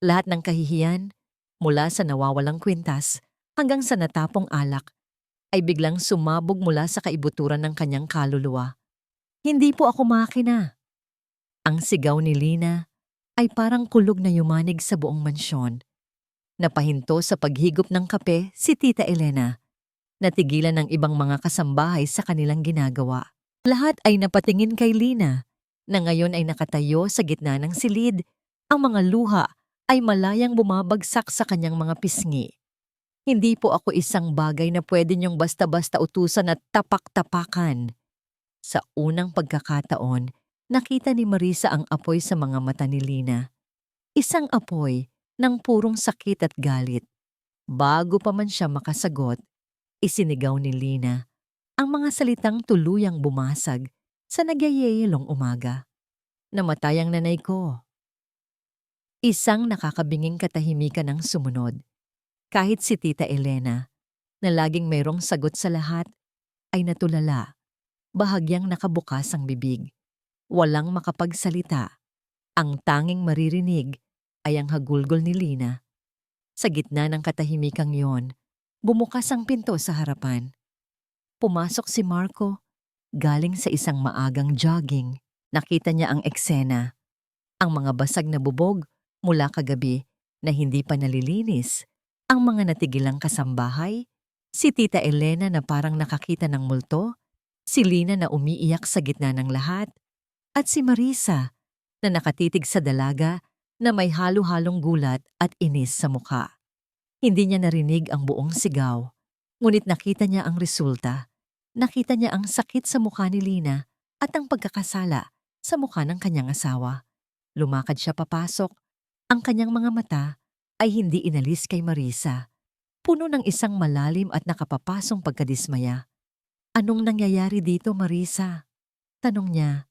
lahat ng kahihiyan, mula sa nawawalang kwintas hanggang sa natapong alak, ay biglang sumabog mula sa kaibuturan ng kanyang kaluluwa. Hindi po ako makina. Ang sigaw ni Lina ay parang kulog na yumanig sa buong mansyon. Napahinto sa paghigop ng kape si Tita Elena. Natigilan ng ibang mga kasambahay sa kanilang ginagawa. Lahat ay napatingin kay Lina, na ngayon ay nakatayo sa gitna ng silid. Ang mga luha ay malayang bumabagsak sa kanyang mga pisngi. Hindi po ako isang bagay na pwede niyong basta-basta utusan at tapak-tapakan. Sa unang pagkakataon, nakita ni Marisa ang apoy sa mga mata ni Lina. Isang apoy ng purong sakit at galit. Bago pa man siya makasagot, isinigaw ni Lina ang mga salitang tuluyang bumasag sa nagyayelong umaga. Namatay ang nanay ko. Isang nakakabinging katahimikan ang sumunod. Kahit si Tita Elena, na laging mayroong sagot sa lahat, ay natulala. Bahagyang nakabukas ang bibig. Walang makapagsalita. Ang tanging maririnig ay ang hagulgol ni Lina. Sa gitna ng katahimikang yon, bumukas ang pinto sa harapan. Pumasok si Marco, galing sa isang maagang jogging. Nakita niya ang eksena. Ang mga basag na bubog mula kagabi na hindi pa nalilinis. Ang mga natigilang kasambahay, si Tita Elena na parang nakakita ng multo, si Lina na umiiyak sa gitna ng lahat, at si Marisa na nakatitig sa dalaga na may halo-halong gulat at inis sa mukha. Hindi niya narinig ang buong sigaw, ngunit nakita niya ang resulta. Nakita niya ang sakit sa mukha ni Lina at ang pagkakasala sa mukha ng kanyang asawa. Lumakad siya papasok. Ang kanyang mga mata ay hindi inalis kay Marisa. Puno ng isang malalim at nakapapasong pagkadismaya. "Anong nangyayari dito, Marisa?" tanong niya.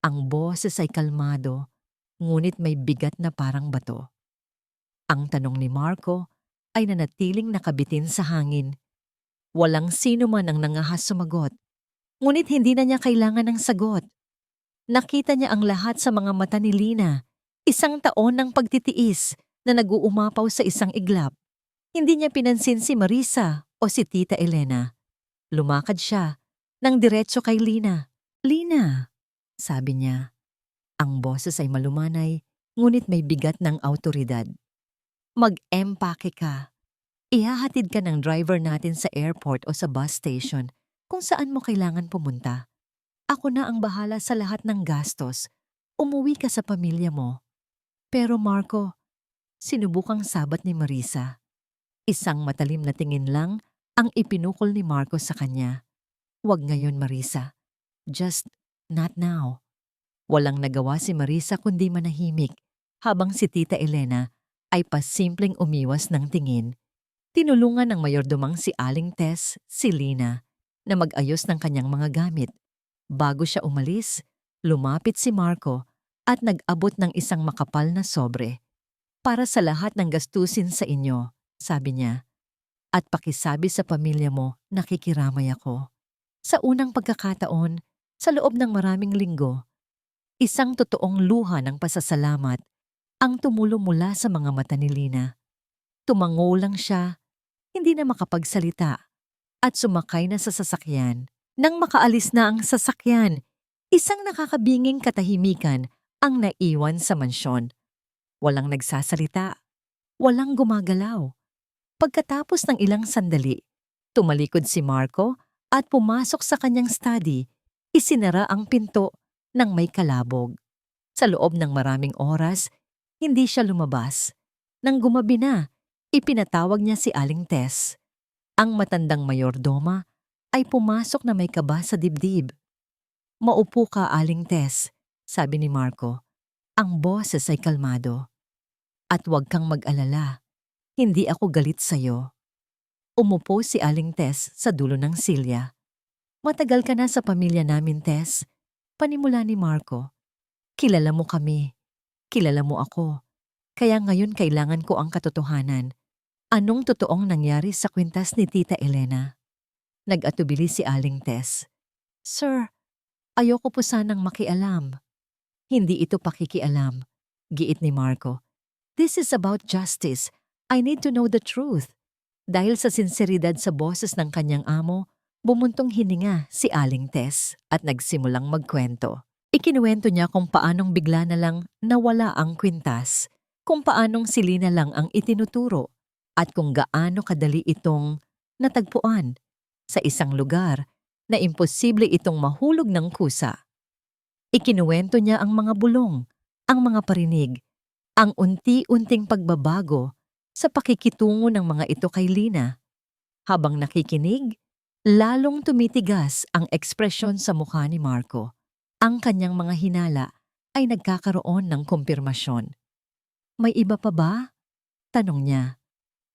Ang boses ay kalmado, ngunit may bigat na parang bato. Ang tanong ni Marco ay nanatiling nakabitin sa hangin. Walang sino man ang nangahas sumagot, ngunit hindi na niya kailangan ng sagot. Nakita niya ang lahat sa mga mata ni Lina, 1 taon ng pagtitiis na nag-uumapaw sa isang iglap. Hindi niya pinansin si Marisa o si Tita Elena. Lumakad siya nang diretso kay Lina. "Lina," sabi niya. Ang boses ay malumanay, ngunit may bigat ng awtoridad. "Mag-empake ka. Ihahatid ka ng driver natin sa airport o sa bus station kung saan mo kailangan pumunta. Ako na ang bahala sa lahat ng gastos. Umuwi ka sa pamilya mo." "Pero Marco," sinubukang sabat ni Marisa. Isang matalim na tingin lang ang ipinukol ni Marco sa kanya. "Huwag ngayon, Marisa. Just not now." Walang nagawa si Marisa kundi manahimik habang si Tita Elena ay pasimpleng umiwas ng tingin. Tinulungan ng mayordomang si Aling Tess si Lina na mag-ayos ng kanyang mga gamit. Bago siya umalis, lumapit si Marco at nag-abot ng isang makapal na sobre. "Para sa lahat ng gastusin sa inyo," sabi niya. "At pakisabi sa pamilya mo, nakikiramay ako." Sa unang pagkakataon, sa loob ng maraming linggo, isang totoong luha ng pasasalamat ang tumulo mula sa mga mata ni Lina. Tumango lang siya, hindi na makapagsalita, at sumakay na sa sasakyan. Nang makaalis na ang sasakyan, isang nakakabinging katahimikan ang naiwan sa mansyon. Walang nagsasalita, walang gumagalaw. Pagkatapos ng ilang sandali, tumalikod si Marco at pumasok sa kanyang study. Isinara ang pinto ng may kalabog. Sa loob ng maraming oras, hindi siya lumabas. Nang gumabi na, ipinatawag niya si Aling Tess. Ang matandang mayordoma ay pumasok na may kaba sa dibdib. "Maupo ka, Aling Tess," sabi ni Marco. Ang boses ay kalmado. "At huwag kang mag-alala. Hindi ako galit sa'yo." Umupo si Aling Tess sa dulo ng silya. "Matagal ka na sa pamilya namin, Tess," panimula ni Marco. "Kilala mo kami. Kilala mo ako. Kaya ngayon kailangan ko ang katotohanan. Anong totoong nangyari sa kwintas ni Tita Elena?" Nag-atubili si Aling Tess. "Sir, ayoko po sanang makialam." "Hindi ito pakikialam," giit ni Marco. "This is about justice. I need to know the truth." Dahil sa sinseridad sa boses ng kanyang amo, bumuntong hininga si Aling Tess at nagsimulang magkwento. Ikinuwento niya kung paanong bigla na lang nawala ang kwintas, kung paanong si Lina lang ang itinuturo, at kung gaano kadali itong natagpuan sa isang lugar na imposible itong mahulog ng kusa. Ikinuwento niya ang mga bulong, ang mga parinig, ang unti-unting pagbabago sa pakikitungo ng mga ito kay Lina. Habang nakikinig, lalong tumitigas ang ekspresyon sa mukha ni Marco. Ang kanyang mga hinala ay nagkakaroon ng kumpirmasyon. "May iba pa ba?" tanong niya.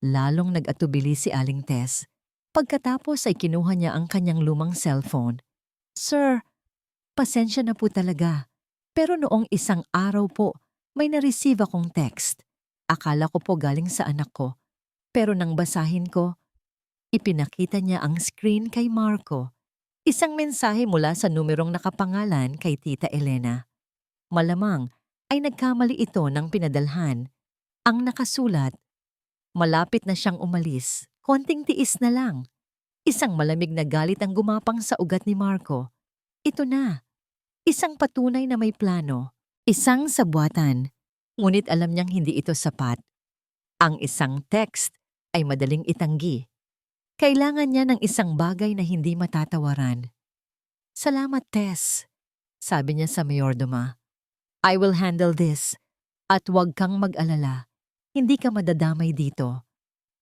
Lalong nag-atubili si Aling Tess. Pagkatapos ay kinuha niya ang kanyang lumang cellphone. "Sir, pasensya na po talaga. Pero noong isang araw po, may na-receive akong text. Akala ko po galing sa anak ko. Pero nang basahin ko, ipinakita niya ang screen kay Marco. Isang mensahe mula sa numerong nakapangalan kay Tita Elena. Malamang ay nagkamali ito ng pinadalhan. Ang nakasulat, malapit na siyang umalis, konting tiis na lang. Isang malamig na galit ang gumapang sa ugat ni Marco. Ito na, isang patunay na may plano, isang sabuatan. Ngunit alam niyang hindi ito sapat. Ang isang text ay madaling itanggi. Kailangan niya ng isang bagay na hindi matatawaran. "Salamat, Tess," sabi niya sa mayordoma. "I will handle this. At huwag kang mag-alala. Hindi ka madadamay dito."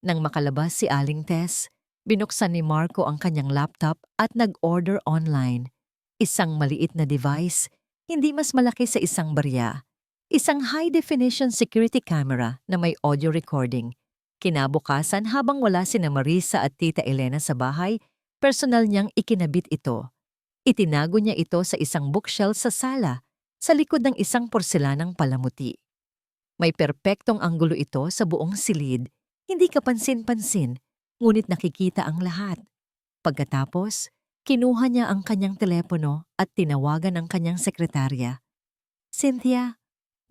Nang makalabas si Aling Tess, binuksan ni Marco ang kanyang laptop at nag-order online. Isang maliit na device, hindi mas malaki sa isang barya. Isang high-definition security camera na may audio recording. Kinabukasan habang wala sina Marisa at Tita Elena sa bahay, personal niyang ikinabit ito. Itinago niya ito sa isang bookshelf sa sala, sa likod ng isang porselanang palamuti. May perpektong anggulo ito sa buong silid, hindi kapansin-pansin, ngunit nakikita ang lahat. Pagkatapos, kinuha niya ang kanyang telepono at tinawagan ang kanyang sekretarya. "Cynthia,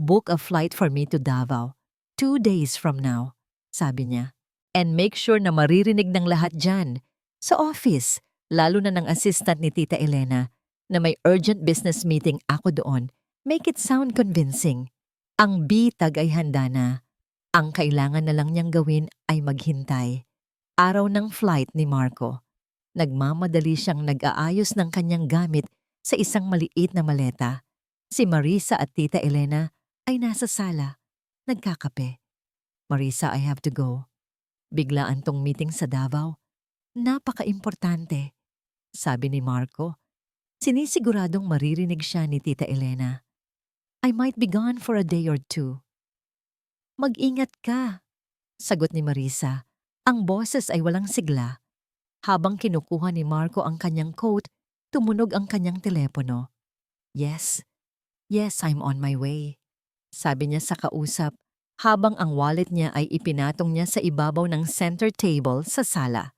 book a flight for me to Davao, 2 days from now," sabi niya. "And make sure na maririnig ng lahat dyan, sa office, lalo na ng assistant ni Tita Elena, na may urgent business meeting ako doon. Make it sound convincing. Ang bitag ay handa na. Ang kailangan na lang niyang gawin ay maghintay." Araw ng flight ni Marco. Nagmamadali siyang nag-aayos ng kanyang gamit sa isang maliit na maleta. Si Marisa at Tita Elena ay nasa sala, nagkakape. "Marisa, I have to go. Biglaan tong meeting sa Davao. Napaka-importante," sabi ni Marco. Sinisiguradong maririnig siya ni Tita Elena. "I might be gone for a day or two." "Mag-ingat ka," sagot ni Marisa. Ang boses ay walang sigla. Habang kinukuha ni Marco ang kanyang coat, tumunog ang kanyang telepono. Yes, I'm on my way," sabi niya sa kausap, habang ang wallet niya ay ipinatong niya sa ibabaw ng center table sa sala.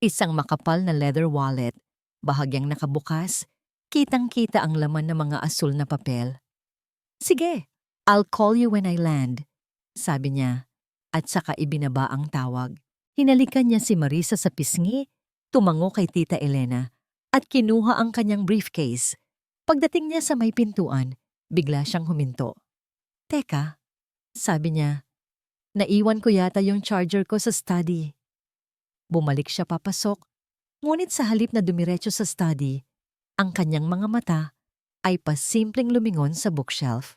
Isang makapal na leather wallet, bahagyang nakabukas, kitang-kita ang laman ng mga asul na papel. "Sige, I'll call you when I land," sabi niya, at saka ibinaba ang tawag. Hinalikan niya si Marisa sa pisngi, tumango kay Tita Elena, at kinuha ang kanyang briefcase. Pagdating niya sa may pintuan, bigla siyang huminto. "Teka," sabi niya, "naiwan ko yata yung charger ko sa study." Bumalik siya papasok, ngunit sa halip na dumiretso sa study, ang kanyang mga mata ay pasimpleng lumingon sa bookshelf.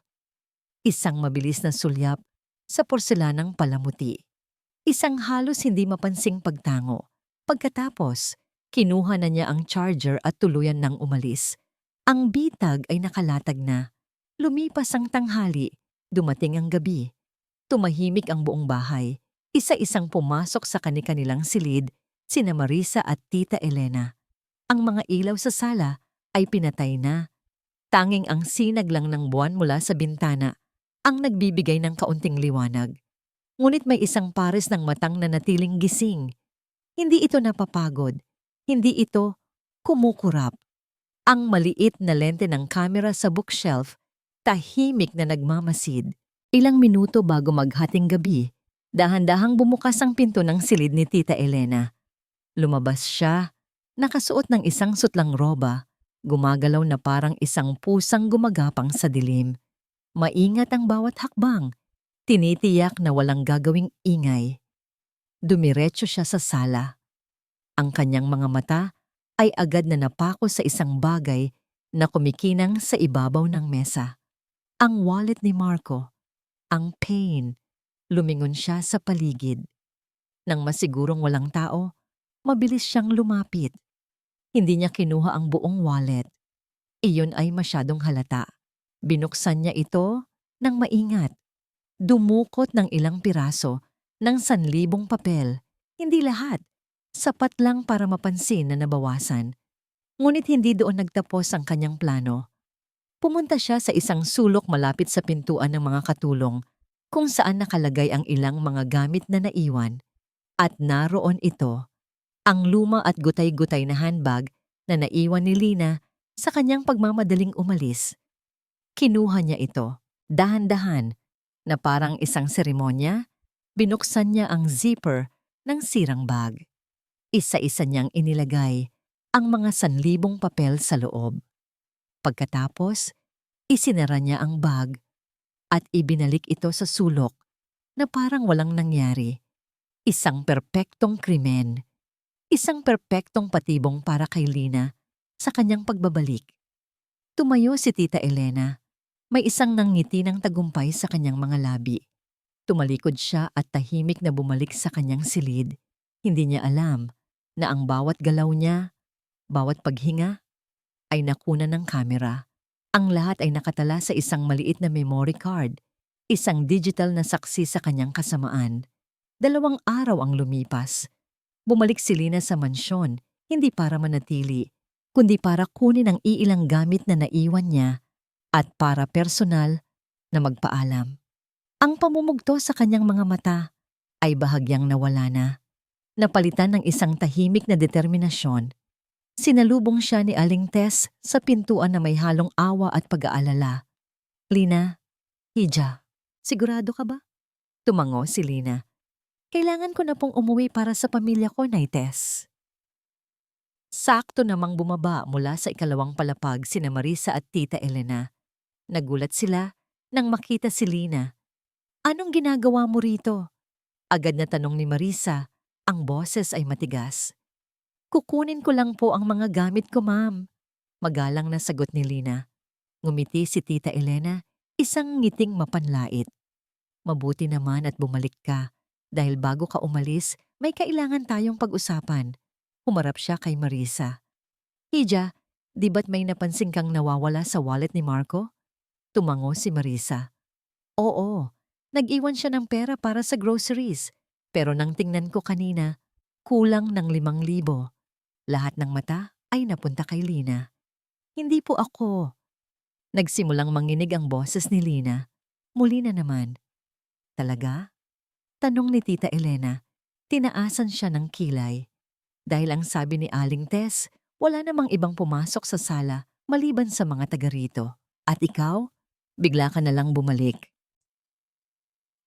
Isang mabilis na sulyap sa porselanang palamuti. Isang halos hindi mapansing pagtango. Pagkatapos, kinuha na niya ang charger at tuluyan nang umalis. Ang bitag ay nakalatag na. Lumipas ang tanghali, dumating ang gabi. Tumahimik ang buong bahay. Isa-isang pumasok sa kani-kanilang silid, sina Marisa at Tita Elena. Ang mga ilaw sa sala ay pinatay na. Tanging ang sinag lang ng buwan mula sa bintana ang nagbibigay ng kaunting liwanag. Ngunit may isang pares ng matang na natiling gising. Hindi ito napapagod. Hindi ito kumukurap. Ang maliit na lente ng kamera sa bookshelf, tahimik na nagmamasid. Ilang minuto bago maghating gabi, dahan-dahang bumukas ang pinto ng silid ni Tita Elena. Lumabas siya, nakasuot ng isang sutlang roba, gumagalaw na parang isang pusang gumagapang sa dilim. Maingat ang bawat hakbang. Tinitiyak na walang gagawing ingay. Dumiretso siya sa sala. Ang kanyang mga mata ay agad na napako sa isang bagay na kumikinang sa ibabaw ng mesa. Ang wallet ni Marco. Ang pain. Lumingon siya sa paligid. Nang masigurong walang tao, mabilis siyang lumapit. Hindi niya kinuha ang buong wallet. Iyon ay masyadong halata. Binuksan niya ito ng maingat. Dumukot ng ilang piraso ng 1,000 papel. Hindi lahat. Sapat lang para mapansin na nabawasan. Ngunit hindi doon nagtapos ang kanyang plano. Pumunta siya sa isang sulok malapit sa pintuan ng mga katulong, kung saan nakalagay ang ilang mga gamit na naiwan. At naroon ito, ang luma at gutay-gutay na handbag na naiwan ni Lina sa kanyang pagmamadaling umalis. Kinuha niya ito, dahan-dahan, na parang isang seremonya, binuksan niya ang zipper ng sirang bag. Isa-isa niyang inilagay ang mga 1,000 papel sa loob. Pagkatapos, isinara niya ang bag at ibinalik ito sa sulok na parang walang nangyari. Isang perpektong krimen. Isang perpektong patibong para kay Lina sa kanyang pagbabalik. Tumayo si Tita Elena. May isang nangngiti ng tagumpay sa kanyang mga labi. Tumalikod siya at tahimik na bumalik sa kanyang silid. Hindi niya alam na ang bawat galaw niya, bawat paghinga, ay nakunan ng kamera. Ang lahat ay nakatala sa isang maliit na memory card, isang digital na saksi sa kanyang kasamaan. 2 araw ang lumipas. Bumalik si Lina sa mansyon, hindi para manatili, kundi para kunin ang iilang gamit na naiwan niya at para personal na magpaalam. Ang pamumugto sa kanyang mga mata ay bahagyang nawala na. Napalitan ng isang tahimik na determinasyon. Sinalubong siya ni Aling Tess sa pintuan na may halong awa at pag-aalala. "Lina, Hija, sigurado ka ba?" Tumango si Lina. "Kailangan ko na pong umuwi para sa pamilya ko, Nay Tess." Sakto namang bumaba mula sa ikalawang palapag sina Marisa at Tita Elena. Nagulat sila nang makita si Lina. "Anong ginagawa mo rito?" Agad na tanong ni Marisa. Ang boses ay matigas. "Kukunin ko lang po ang mga gamit ko, ma'am." Magalang na sagot ni Lina. Ngumiti si Tita Elena, isang ngiting mapanlait. "Mabuti naman at bumalik ka. Dahil bago ka umalis, may kailangan tayong pag-usapan." Humarap siya kay Marisa. "Hija, di ba't may napansin kang nawawala sa wallet ni Marco?" Tumango si Marisa. "Oo, nag-iwan siya ng pera para sa groceries. Pero nang tingnan ko kanina, kulang ng 5,000. Lahat ng mata ay napunta kay Lina. "Hindi po ako." Nagsimulang manginig ang boses ni Lina. Muli na naman. "Talaga?" Tanong ni Tita Elena. Tinaasan siya ng kilay. Dahil ang sabi ni Aling Tess, wala namang ibang pumasok sa sala maliban sa mga taga rito. "At ikaw? Bigla ka na lang bumalik."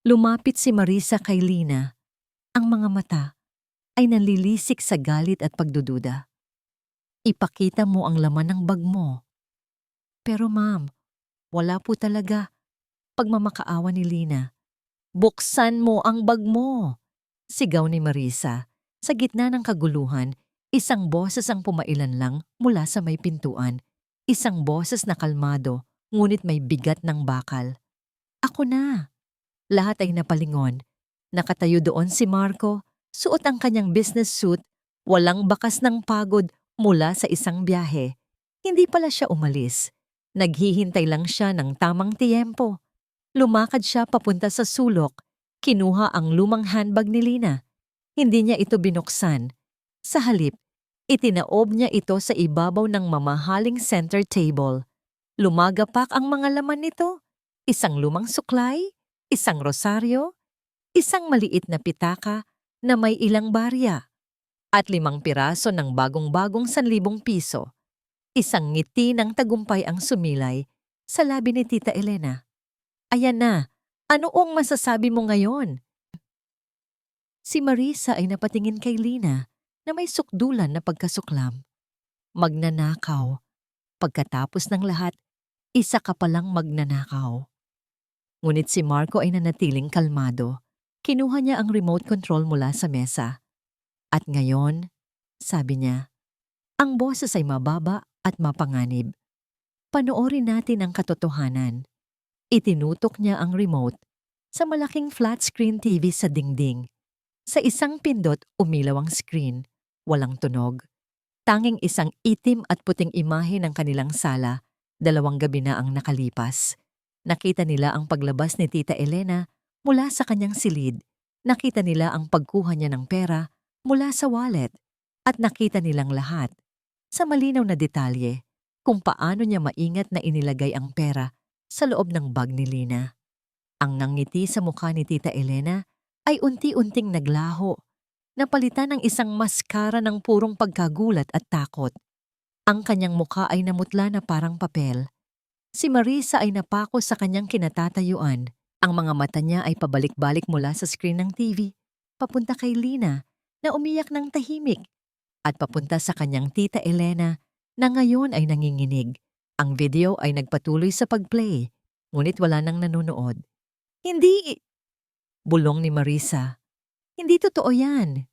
Lumapit si Marisa kay Lina. Ang mga mata ay nanlilisik sa galit at pagdududa. "Ipakita mo ang laman ng bag mo." "Pero ma'am, wala po talaga." Pagmamakaawa ni Lina. "Buksan mo ang bag mo!" Sigaw ni Marisa. Sa gitna ng kaguluhan, isang boses ang pumailan lang mula sa may pintuan. Isang boses na kalmado, ngunit may bigat ng bakal. "Ako na." Lahat ay napalingon. Nakatayo doon si Marco, suot ang kanyang business suit, walang bakas ng pagod mula sa isang biyahe. Hindi pala siya umalis. Naghihintay lang siya ng tamang tiyempo. Lumakad siya papunta sa sulok. Kinuha ang lumang handbag ni Lina. Hindi niya ito binuksan. Sa halip, itinaob niya ito sa ibabaw ng mamahaling center table. Lumagapak ang mga laman nito. Isang lumang suklay, isang rosaryo, isang maliit na pitaka na may ilang barya, at 5 piraso ng bagong-bagong 1,000 piso. Isang ngiti ng tagumpay ang sumilay sa labi ni Tita Elena. "Ayan na, anoong masasabi mo ngayon?" Si Marisa ay napatingin kay Lina na may sukdulan na pagkasuklam. Magnanakaw. Pagkatapos ng lahat, isa ka palang magnanakaw. Ngunit si Marco ay nanatiling kalmado. Kinuha niya ang remote control mula sa mesa. "At ngayon," sabi niya, ang boses ay mababa at mapanganib, "panoorin natin ang katotohanan." Itinutok niya ang remote sa malaking flat screen TV sa dingding. Sa isang pindot, umilaw ang screen. Walang tunog. Tanging isang itim at puting imahe ng kanilang sala. 2 gabi na ang nakalipas. Nakita nila ang paglabas ni Tita Elena mula sa kanyang silid. Nakita nila ang pagkuha niya ng pera mula sa wallet. At nakita nilang lahat, sa malinaw na detalye, kung paano niya maingat na inilagay ang pera sa loob ng bag ni Lina. Ang nangiti sa mukha ni Tita Elena ay unti-unting naglaho, napalitan ng isang maskara ng purong pagkagulat at takot. Ang kanyang mukha ay namutla na parang papel. Si Marisa ay napako sa kanyang kinatatayuan. Ang mga mata niya ay pabalik-balik mula sa screen ng TV, papunta kay Lina na umiyak ng tahimik, at papunta sa kanyang Tita Elena na ngayon ay nanginginig. Ang video ay nagpatuloy sa pag-play, ngunit wala nang nanonood. "Hindi!" bulong ni Marisa. "Hindi totoo yan."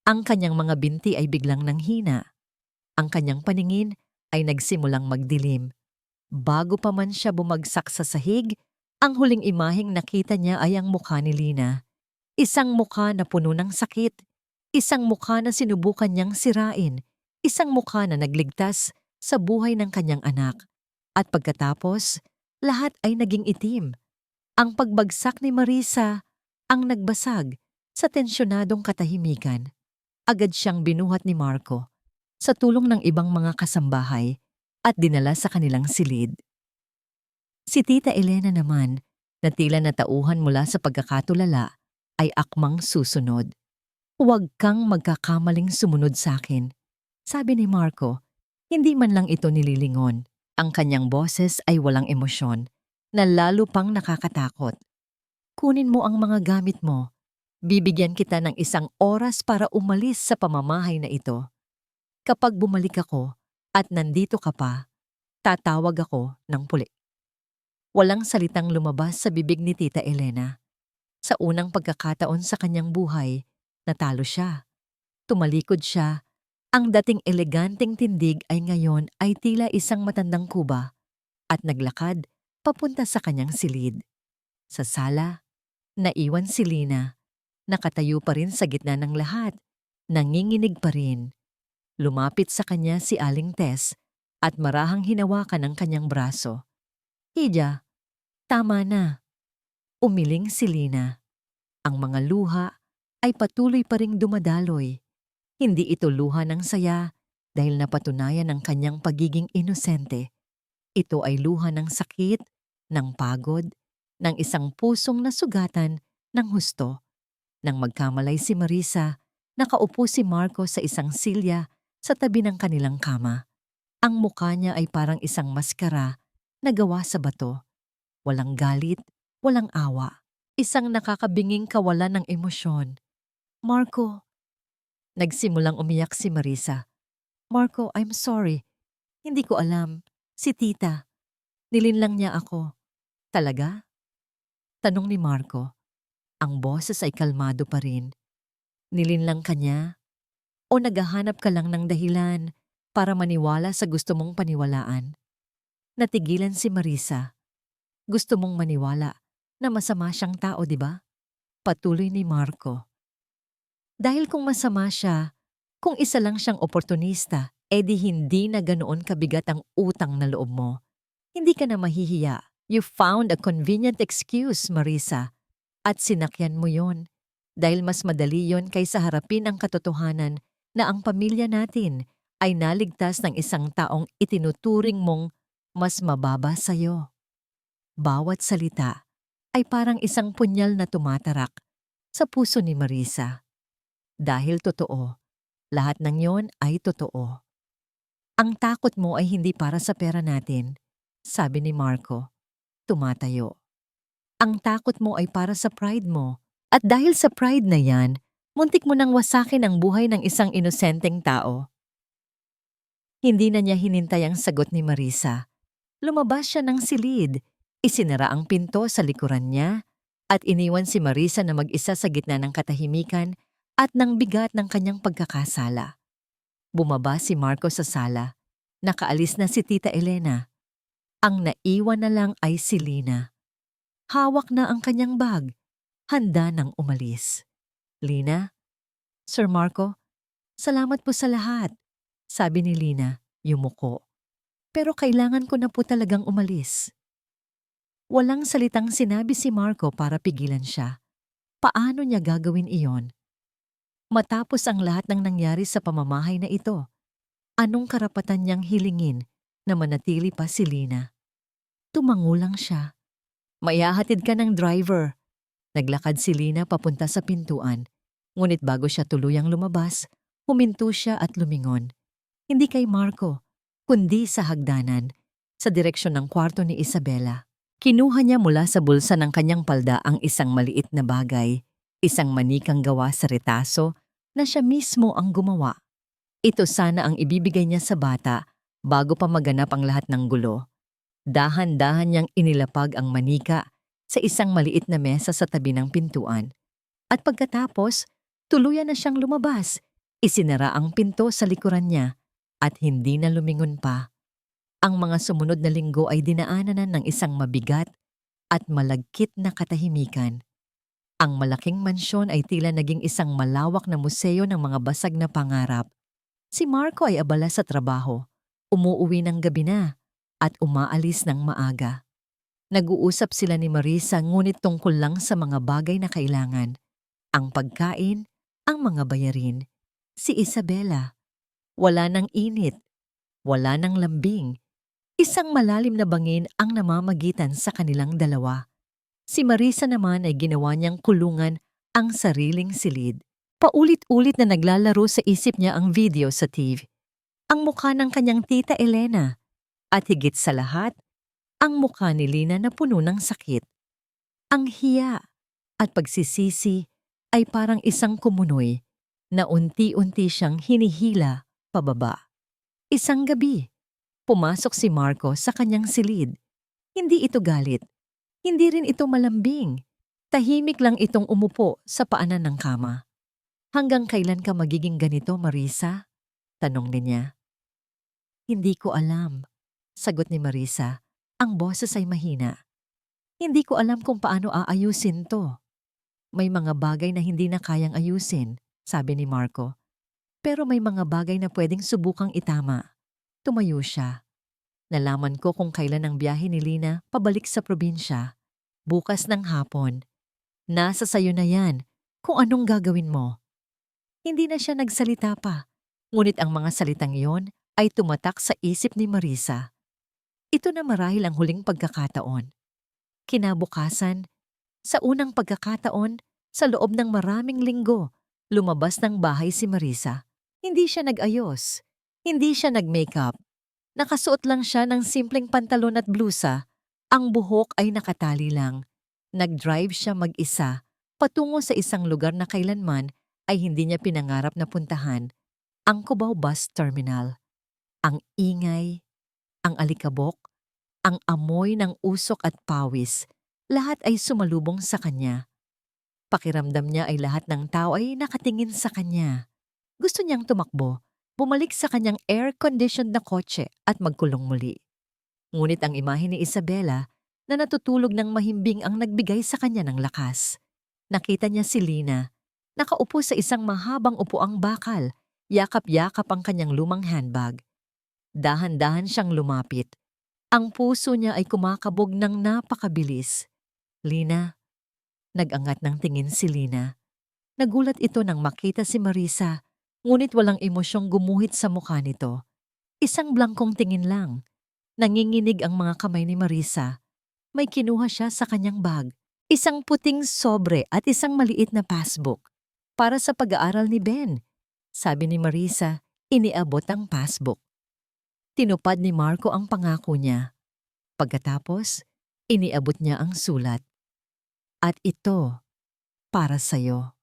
Ang kanyang mga binti ay biglang nanghina. Ang kanyang paningin ay nagsimulang magdilim. Bago pa man siya bumagsak sa sahig, Ang huling imaheng nakita niya ay ang mukha ni Lina. Isang mukha na puno ng sakit, isang mukha na sinubukan niyang sirain, isang mukha na nagligtas sa buhay ng kanyang anak. At pagkatapos, lahat ay naging itim. Ang pagbagsak ni Marisa ang nagbasag sa tensyonadong katahimikan. Agad siyang binuhat ni Marco sa tulong ng ibang mga kasambahay at dinala sa kanilang silid. Si Tita Elena naman, na tila natauhan mula sa pagkakatulala, ay akmang susunod. "Huwag kang magkakamaling sumunod sa akin," sabi ni Marco. Hindi man lang ito nililingon. Ang kanyang boses ay walang emosyon, na lalo pang nakakatakot. "Kunin mo ang mga gamit mo. Bibigyan kita ng 1 oras para umalis sa pamamahay na ito. Kapag bumalik ako at nandito ka pa, tatawag ako ng pulis." Walang salitang lumabas sa bibig ni Tita Elena. Sa unang pagkakataon sa kanyang buhay, natalo siya. Tumalikod siya. Ang dating eleganteng tindig ay ngayon ay tila isang matandang kuba at naglakad papunta sa kanyang silid. Sa sala, naiwan si Lina. Nakatayo pa rin sa gitna ng lahat. Nanginginig pa rin. Lumapit sa kanya si Aling Tess at marahang hinawakan ang kanyang braso. "Hija, tama na." Umiling si Lina. Ang mga luha ay patuloy pa ring dumadaloy. Hindi ito luha ng saya dahil napatunayan ang kanyang pagiging inosente. Ito ay luha ng sakit, ng pagod, ng isang pusong nasugatan ng husto. Nang magkamalay si Marisa, nakaupo si Marco sa isang silya sa tabi ng kanilang kama. Ang mukha niya ay parang isang maskara na gawa sa bato. Walang galit, walang awa. Isang nakakabinging kawalan ng emosyon. "Marco," nagsimulang umiyak si Marisa. "Marco, I'm sorry. Hindi ko alam. Si Tita. Nilinlang niya ako." "Talaga?" tanong ni Marco. Ang boses ay kalmado pa rin. "Nilinlang ka niya? O naghahanap ka lang ng dahilan para maniwala sa gusto mong paniwalaan?" Natigilan si Marisa. "Gusto mong maniwala na masama siyang tao, di ba?" Patuloy ni Marco. "Dahil kung masama siya, kung isa lang siyang oportunista, edi hindi na ganoon kabigat ang utang na loob mo. Hindi ka na mahihiya. You found a convenient excuse, Marisa. At sinakyan mo yon. Dahil mas madali yon kaysa harapin ang katotohanan na ang pamilya natin ay naligtas ng isang taong itinuturing mong mas mababa sa'yo." Bawat salita ay parang isang punyal na tumatarak sa puso ni Marisa. Dahil totoo, lahat ng yon ay totoo. "Ang takot mo ay hindi para sa pera natin," sabi ni Marco. Tumatayo. "Ang takot mo ay para sa pride mo. At dahil sa pride na yan, muntik mo nang wasakin ang buhay ng isang inosenteng tao." Hindi na niya hinintay ang sagot ni Marisa. Lumabas siya ng silid, isinara ang pinto sa likuran niya, at iniwan si Marisa na mag-isa sa gitna ng katahimikan at ng bigat ng kanyang pagkakasala. Bumaba si Marco sa sala. Nakaalis na si Tita Elena. Ang naiwan na lang ay si Lina. Hawak na ang kanyang bag. Handa nang umalis. "Lina?" "Sir Marco, salamat po sa lahat," sabi ni Lina, yumuko. "Pero kailangan ko na po talagang umalis." Walang salitang sinabi si Marco para pigilan siya. Paano niya gagawin iyon? Matapos ang lahat ng nangyari sa pamamahay na ito, anong karapatan niyang hilingin na manatili pa si Lina? Tumango lang siya. "Maihahatid ka ng driver." Naglakad si Lina papunta sa pintuan. Ngunit bago siya tuluyang lumabas, huminto siya at lumingon. Hindi kay Marco, kundi sa hagdanan, sa direksyon ng kwarto ni Isabela. Kinuha niya mula sa bulsa ng kanyang palda ang isang maliit na bagay, isang manikang gawa sa retaso na siya mismo ang gumawa. Ito sana ang ibibigay niya sa bata bago pa maganap ang lahat ng gulo. Dahan-dahan niyang inilapag ang manika sa isang maliit na mesa sa tabi ng pintuan. At pagkatapos, tuluyan na siyang lumabas. Isinara ang pinto sa likuran niya at hindi na lumingon pa. Ang mga sumunod na linggo ay dinaanan ng isang mabigat at malagkit na katahimikan. Ang malaking mansyon ay tila naging isang malawak na museo ng mga basag na pangarap. Si Marco ay abala sa trabaho, umuuwi ng gabi na, at umaalis ng maaga. Nag-uusap sila ni Marisa ngunit tungkol lang sa mga bagay na kailangan. Ang pagkain, ang mga bayarin. Si Isabela, wala ng init, wala ng lambing. Isang malalim na bangin ang namamagitan sa kanilang dalawa. Si Marisa naman ay ginawa niyang kulungan ang sariling silid. Paulit-ulit na naglalaro sa isip niya ang video sa TV. Ang mukha ng kanyang tita Elena. At higit sa lahat, ang mukha ni Lina na puno ng sakit. Ang hiya at pagsisisi ay parang isang kumunoy na unti-unti siyang hinihila pababa. Isang gabi, pumasok si Marco sa kanyang silid. Hindi ito galit. Hindi rin ito malambing. Tahimik lang itong umupo sa paanan ng kama. Hanggang kailan ka magiging ganito, Marisa? Tanong niya. Hindi ko alam. Sagot ni Marisa. Ang boses ay mahina. Hindi ko alam kung paano aayusin to. May mga bagay na hindi na kayang ayusin, sabi ni Marco. Pero may mga bagay na pwedeng subukang itama. Tumayo siya. Nalaman ko kung kailan ang biyahe ni Lina pabalik sa probinsya. Bukas ng hapon. Nasa sayo na yan kung anong gagawin mo. Hindi na siya nagsalita pa. Ngunit ang mga salitang iyon ay tumatak sa isip ni Marisa. Ito na marahil ang huling pagkakataon. Kinabukasan, sa unang pagkakataon, sa loob ng maraming linggo, lumabas ng bahay si Marisa. Hindi siya nag-ayos. Hindi siya nag-makeup. Nakasuot lang siya ng simpleng pantalon at blusa. Ang buhok ay nakatali lang. Nag-drive siya mag-isa, patungo sa isang lugar na kailanman ay hindi niya pinangarap na puntahan, ang Cubao Bus Terminal. Ang ingay, ang alikabok, ang amoy ng usok at pawis, lahat ay sumalubong sa kanya. Pakiramdam niya ay lahat ng tao ay nakatingin sa kanya. Gusto niyang tumakbo, bumalik sa kanyang air-conditioned na kotse at magkulong muli. Ngunit ang imahe ni Isabela na natutulog ng mahimbing ang nagbigay sa kanya ng lakas. Nakita niya si Lina, nakaupo sa isang mahabang upuang bakal, yakap-yakap ang kanyang lumang handbag. Dahan-dahan siyang lumapit. Ang puso niya ay kumakabog ng napakabilis. Lina. Nag-angat ng tingin si Lina. Nagulat ito nang makita si Marisa, ngunit walang emosyong gumuhit sa mukha nito. Isang blangkong tingin lang. Nanginginig ang mga kamay ni Marisa. May kinuha siya sa kanyang bag. Isang puting sobre at isang maliit na passbook. Para sa pag-aaral ni Ben. Sabi ni Marisa, iniabot ang passbook. Tinupad ni Marco ang pangako niya. Pagkatapos, iniabot niya ang sulat. At ito, para sa'yo.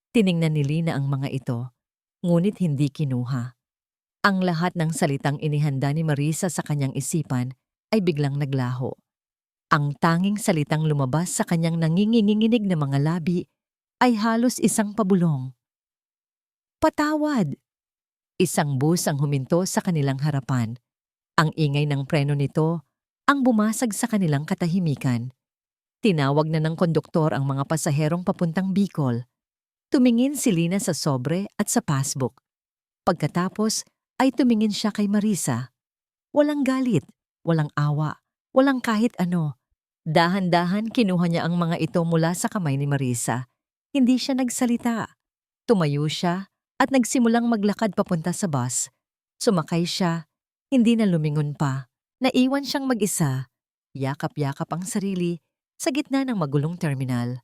Tiningnan ni Lina ang mga ito, ngunit hindi kinuha. Ang lahat ng salitang inihanda ni Marisa sa kanyang isipan ay biglang naglaho. Ang tanging salitang lumabas sa kanyang nanginginginig na mga labi ay halos isang pabulong. Patawad! Isang bus ang huminto sa kanilang harapan. Ang ingay ng preno nito ang bumasag sa kanilang katahimikan. Tinawag na ng konduktor ang mga pasaherong papuntang Bicol. Tumingin si Lina sa sobre at sa passbook. Pagkatapos ay tumingin siya kay Marisa. Walang galit, walang awa, walang kahit ano. Dahan-dahan kinuha niya ang mga ito mula sa kamay ni Marisa. Hindi siya nagsalita. Tumayo siya at nagsimulang maglakad papunta sa bus. Sumakay siya, hindi na lumingon pa. Naiwan siyang mag-isa, yakap-yakap ang sarili sa gitna ng magulong terminal.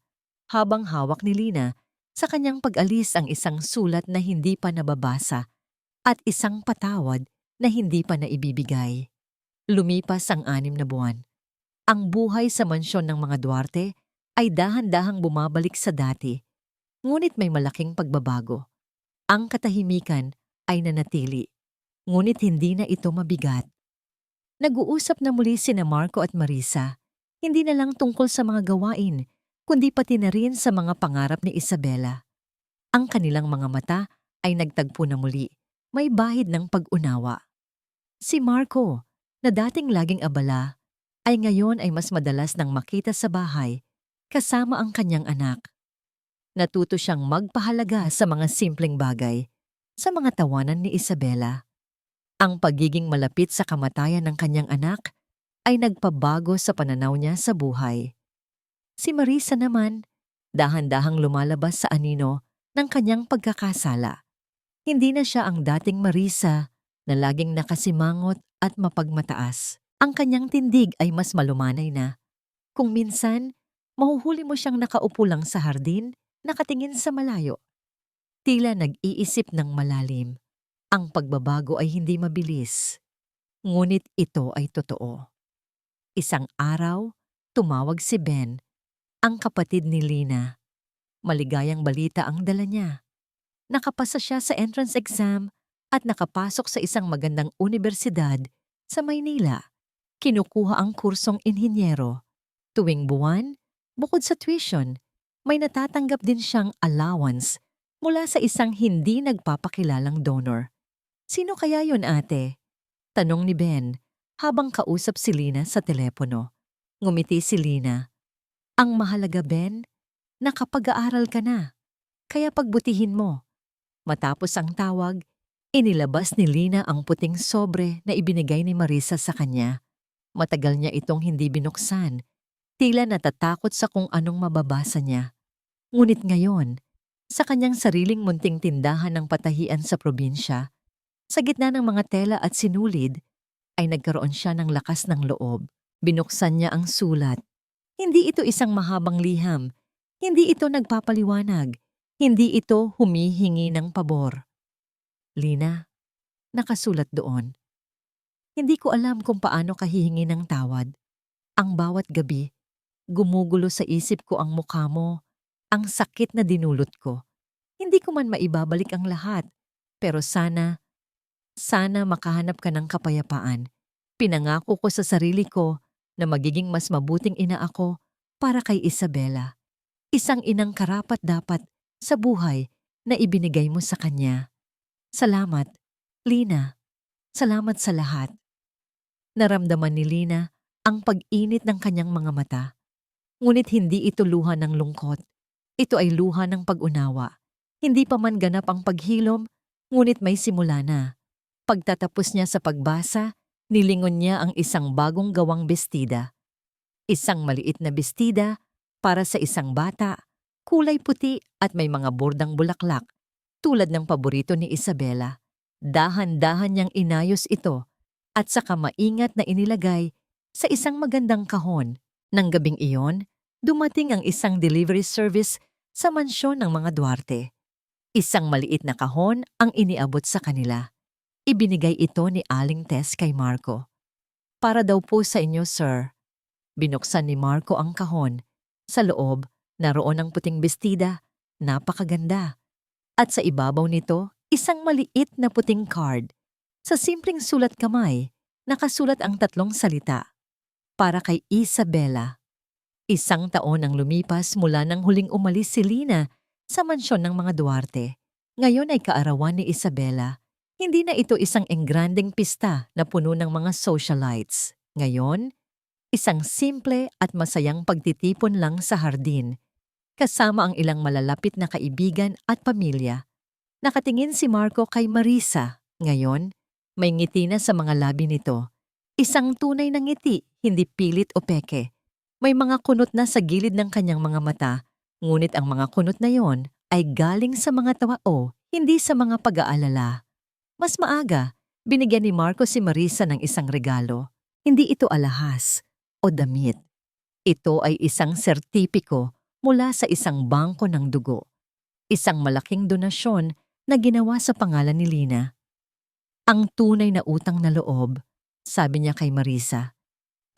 Habang hawak ni Lina, sa kanyang pag-alis ang isang sulat na hindi pa nababasa at isang patawad na hindi pa naibibigay. Lumipas ang 6 na buwan. Ang buhay sa mansyon ng mga Duarte ay dahan-dahang bumabalik sa dati, ngunit may malaking pagbabago. Ang katahimikan ay nanatili, ngunit hindi na ito mabigat. Nag-uusap na muli sina Marco at Marisa, hindi na lang tungkol sa mga gawain, kundi pati na rin sa mga pangarap ni Isabela. Ang kanilang mga mata ay nagtagpo na muli, may bahid ng pag-unawa. Si Marco, na dating laging abala, ay ngayon ay mas madalas nang makita sa bahay kasama ang kanyang anak. Natuto siyang magpahalaga sa mga simpleng bagay, sa mga tawanan ni Isabela. Ang pagiging malapit sa kamatayan ng kanyang anak ay nagpabago sa pananaw niya sa buhay. Si Marisa naman, dahan-dahang lumalabas sa anino ng kanyang pagkakasala. Hindi na siya ang dating Marisa na laging nakasimangot at mapagmataas. Ang kanyang tindig ay mas malumanay na. Kung minsan, mahuhuli mo siyang nakaupo lang sa hardin, nakatingin sa malayo. Tila nag-iisip ng malalim. Ang pagbabago ay hindi mabilis. Ngunit ito ay totoo. Isang araw, tumawag si Ben, ang kapatid ni Lina. Maligayang balita ang dala niya. Nakapasa siya sa entrance exam at nakapasok sa isang magandang unibersidad sa Maynila. Kinukuha ang kursong inhinyero. Tuwing buwan, bukod sa tuition, may natatanggap din siyang allowance mula sa isang hindi nagpapakilalang donor. Sino kaya yun, ate? Tanong ni Ben habang kausap si Lina sa telepono. Ngumiti si Lina. Ang mahalaga, Ben, nakapag-aaral ka na. Kaya pagbutihin mo. Matapos ang tawag, inilabas ni Lina ang puting sobre na ibinigay ni Marisa sa kanya. Matagal niya itong hindi binuksan. Tila natatakot sa kung anong mababasa niya. Ngunit ngayon, sa kanyang sariling munting tindahan ng patahian sa probinsya, sa gitna ng mga tela at sinulid, ay nagkaroon siya ng lakas ng loob. Binuksan niya ang sulat. Hindi ito isang mahabang liham. Hindi ito nagpapaliwanag. Hindi ito humihingi ng pabor. Lina, nakasulat doon. Hindi ko alam kung paano ka hihingi ng tawad. Ang bawat gabi, gumugulo sa isip ko ang mukha mo, ang sakit na dinulot ko. Hindi ko man maibabalik ang lahat, pero sana makahanap ka ng kapayapaan. Pinangako ko sa sarili ko na magiging mas mabuting ina ako para kay Isabela. Isang inang karapat-dapat sa buhay na ibinigay mo sa kanya. Salamat, Lina. Salamat sa lahat. Naramdaman ni Lina ang pag-init ng kanyang mga mata. Ngunit hindi ito luha ng lungkot. Ito ay luha ng pag-unawa. Hindi pa man ganap ang paghilom, ngunit may simula na. Pagtatapos niya sa pagbasa, nilingon niya ang isang bagong gawang bestida. Isang maliit na bestida para sa isang bata, kulay puti at may mga bordang bulaklak, tulad ng paborito ni Isabela. Dahan-dahan niyang inayos ito at saka maingat na inilagay sa isang magandang kahon. Nang gabing iyon, dumating ang isang delivery service sa mansyon ng mga Duarte. Isang maliit na kahon ang iniabot sa kanila. Ibinigay ito ni Aling Tess kay Marco. Para daw po sa inyo, sir. Binuksan ni Marco ang kahon. Sa loob, naroon ang puting bestida, napakaganda. At sa ibabaw nito, isang maliit na puting card. Sa simpleng sulat kamay, nakasulat ang tatlong salita. Para kay Isabela. 1 taon ang lumipas mula nang huling umalis si Lina sa mansyon ng mga Duarte. Ngayon ay kaarawan ni Isabela. Hindi na ito isang engrandeng pista na puno ng mga socialites. Ngayon, isang simple at masayang pagtitipon lang sa hardin, kasama ang ilang malalapit na kaibigan at pamilya. Nakatingin si Marco kay Marisa. Ngayon, may ngiti na sa mga labi nito. Isang tunay na ngiti, hindi pilit o peke. May mga kunot na sa gilid ng kanyang mga mata, ngunit ang mga kunot na yon ay galing sa mga tawao, hindi sa mga pag-aalala. Mas maaga, binigyan ni Marco si Marisa ng isang regalo. Hindi ito alahas o damit. Ito ay isang sertipiko mula sa isang bangko ng dugo. Isang malaking donasyon na ginawa sa pangalan ni Lina. Ang tunay na utang na loob, sabi niya kay Marisa,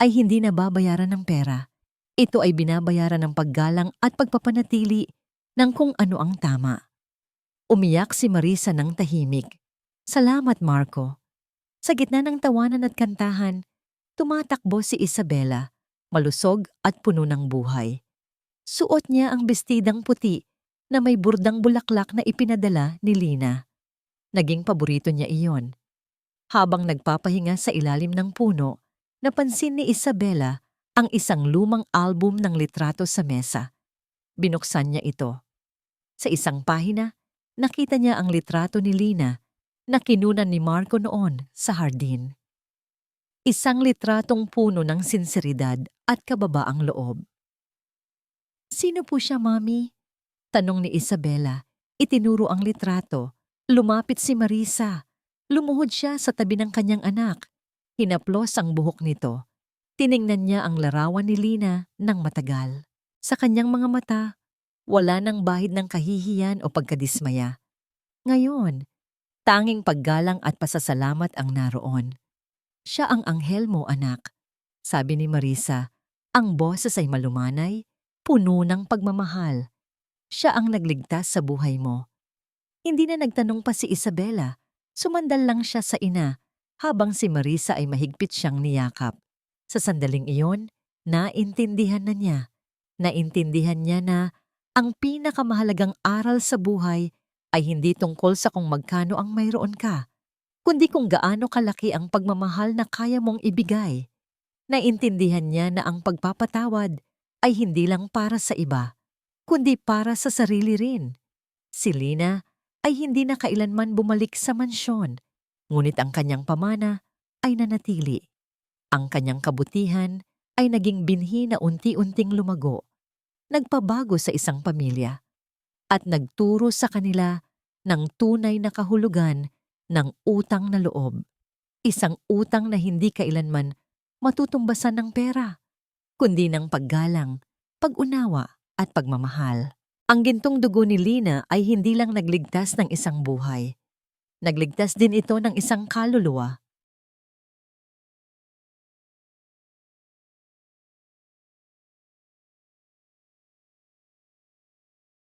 ay hindi nababayaran ng pera. Ito ay binabayaran ng paggalang at pagpapanatili ng kung ano ang tama. Umiyak si Marisa ng tahimik. Salamat, Marco. Sa gitna ng tawanan at kantahan, tumatakbo si Isabela, malusog at puno ng buhay. Suot niya ang bestidang puti na may burdang bulaklak na ipinadala ni Lina. Naging paborito niya iyon. Habang nagpapahinga sa ilalim ng puno, napansin ni Isabela ang isang lumang album ng litrato sa mesa. Binuksan niya ito. Sa isang pahina, nakita niya ang litrato ni Lina na kinunan ni Marco noon sa hardin. Isang litratong puno ng sinseridad at kababaang loob. "Sino po siya, Mami?" tanong ni Isabela. Itinuro ang litrato. Lumapit si Marisa. Lumuhod siya sa tabi ng kanyang anak. Hinaplos ang buhok nito. Tiningnan niya ang larawan ni Lina ng matagal. Sa kanyang mga mata, wala nang bahid ng kahihiyan o pagkadismaya. Ngayon, tanging paggalang at pasasalamat ang naroon. "Siya ang anghel mo, anak," sabi ni Marisa. Ang boses ay malumanay, puno ng pagmamahal. "Siya ang nagligtas sa buhay mo." Hindi na nagtanong pa si Isabela. Sumandal lang siya sa ina habang si Marisa ay mahigpit siyang niyakap. Sa sandaling iyon, naintindihan na niya. Naintindihan niya na ang pinakamahalagang aral sa buhay ay hindi tungkol sa kung magkano ang mayroon ka, kundi kung gaano kalaki ang pagmamahal na kaya mong ibigay. Naintindihan niya na ang pagpapatawad ay hindi lang para sa iba, kundi para sa sarili rin. Si Lina ay hindi na kailanman bumalik sa mansyon, ngunit ang kanyang pamana ay nanatili. Ang kanyang kabutihan ay naging binhi na unti-unting lumago, nagpabago sa isang pamilya, at nagturo sa kanila ng tunay na kahulugan ng utang na loob. Isang utang na hindi kailanman matutumbasan ng pera, kundi ng paggalang, pag-unawa at pagmamahal. Ang gintong dugo ni Lina ay hindi lang nagligtas ng isang buhay. Nagligtas din ito ng isang kaluluwa.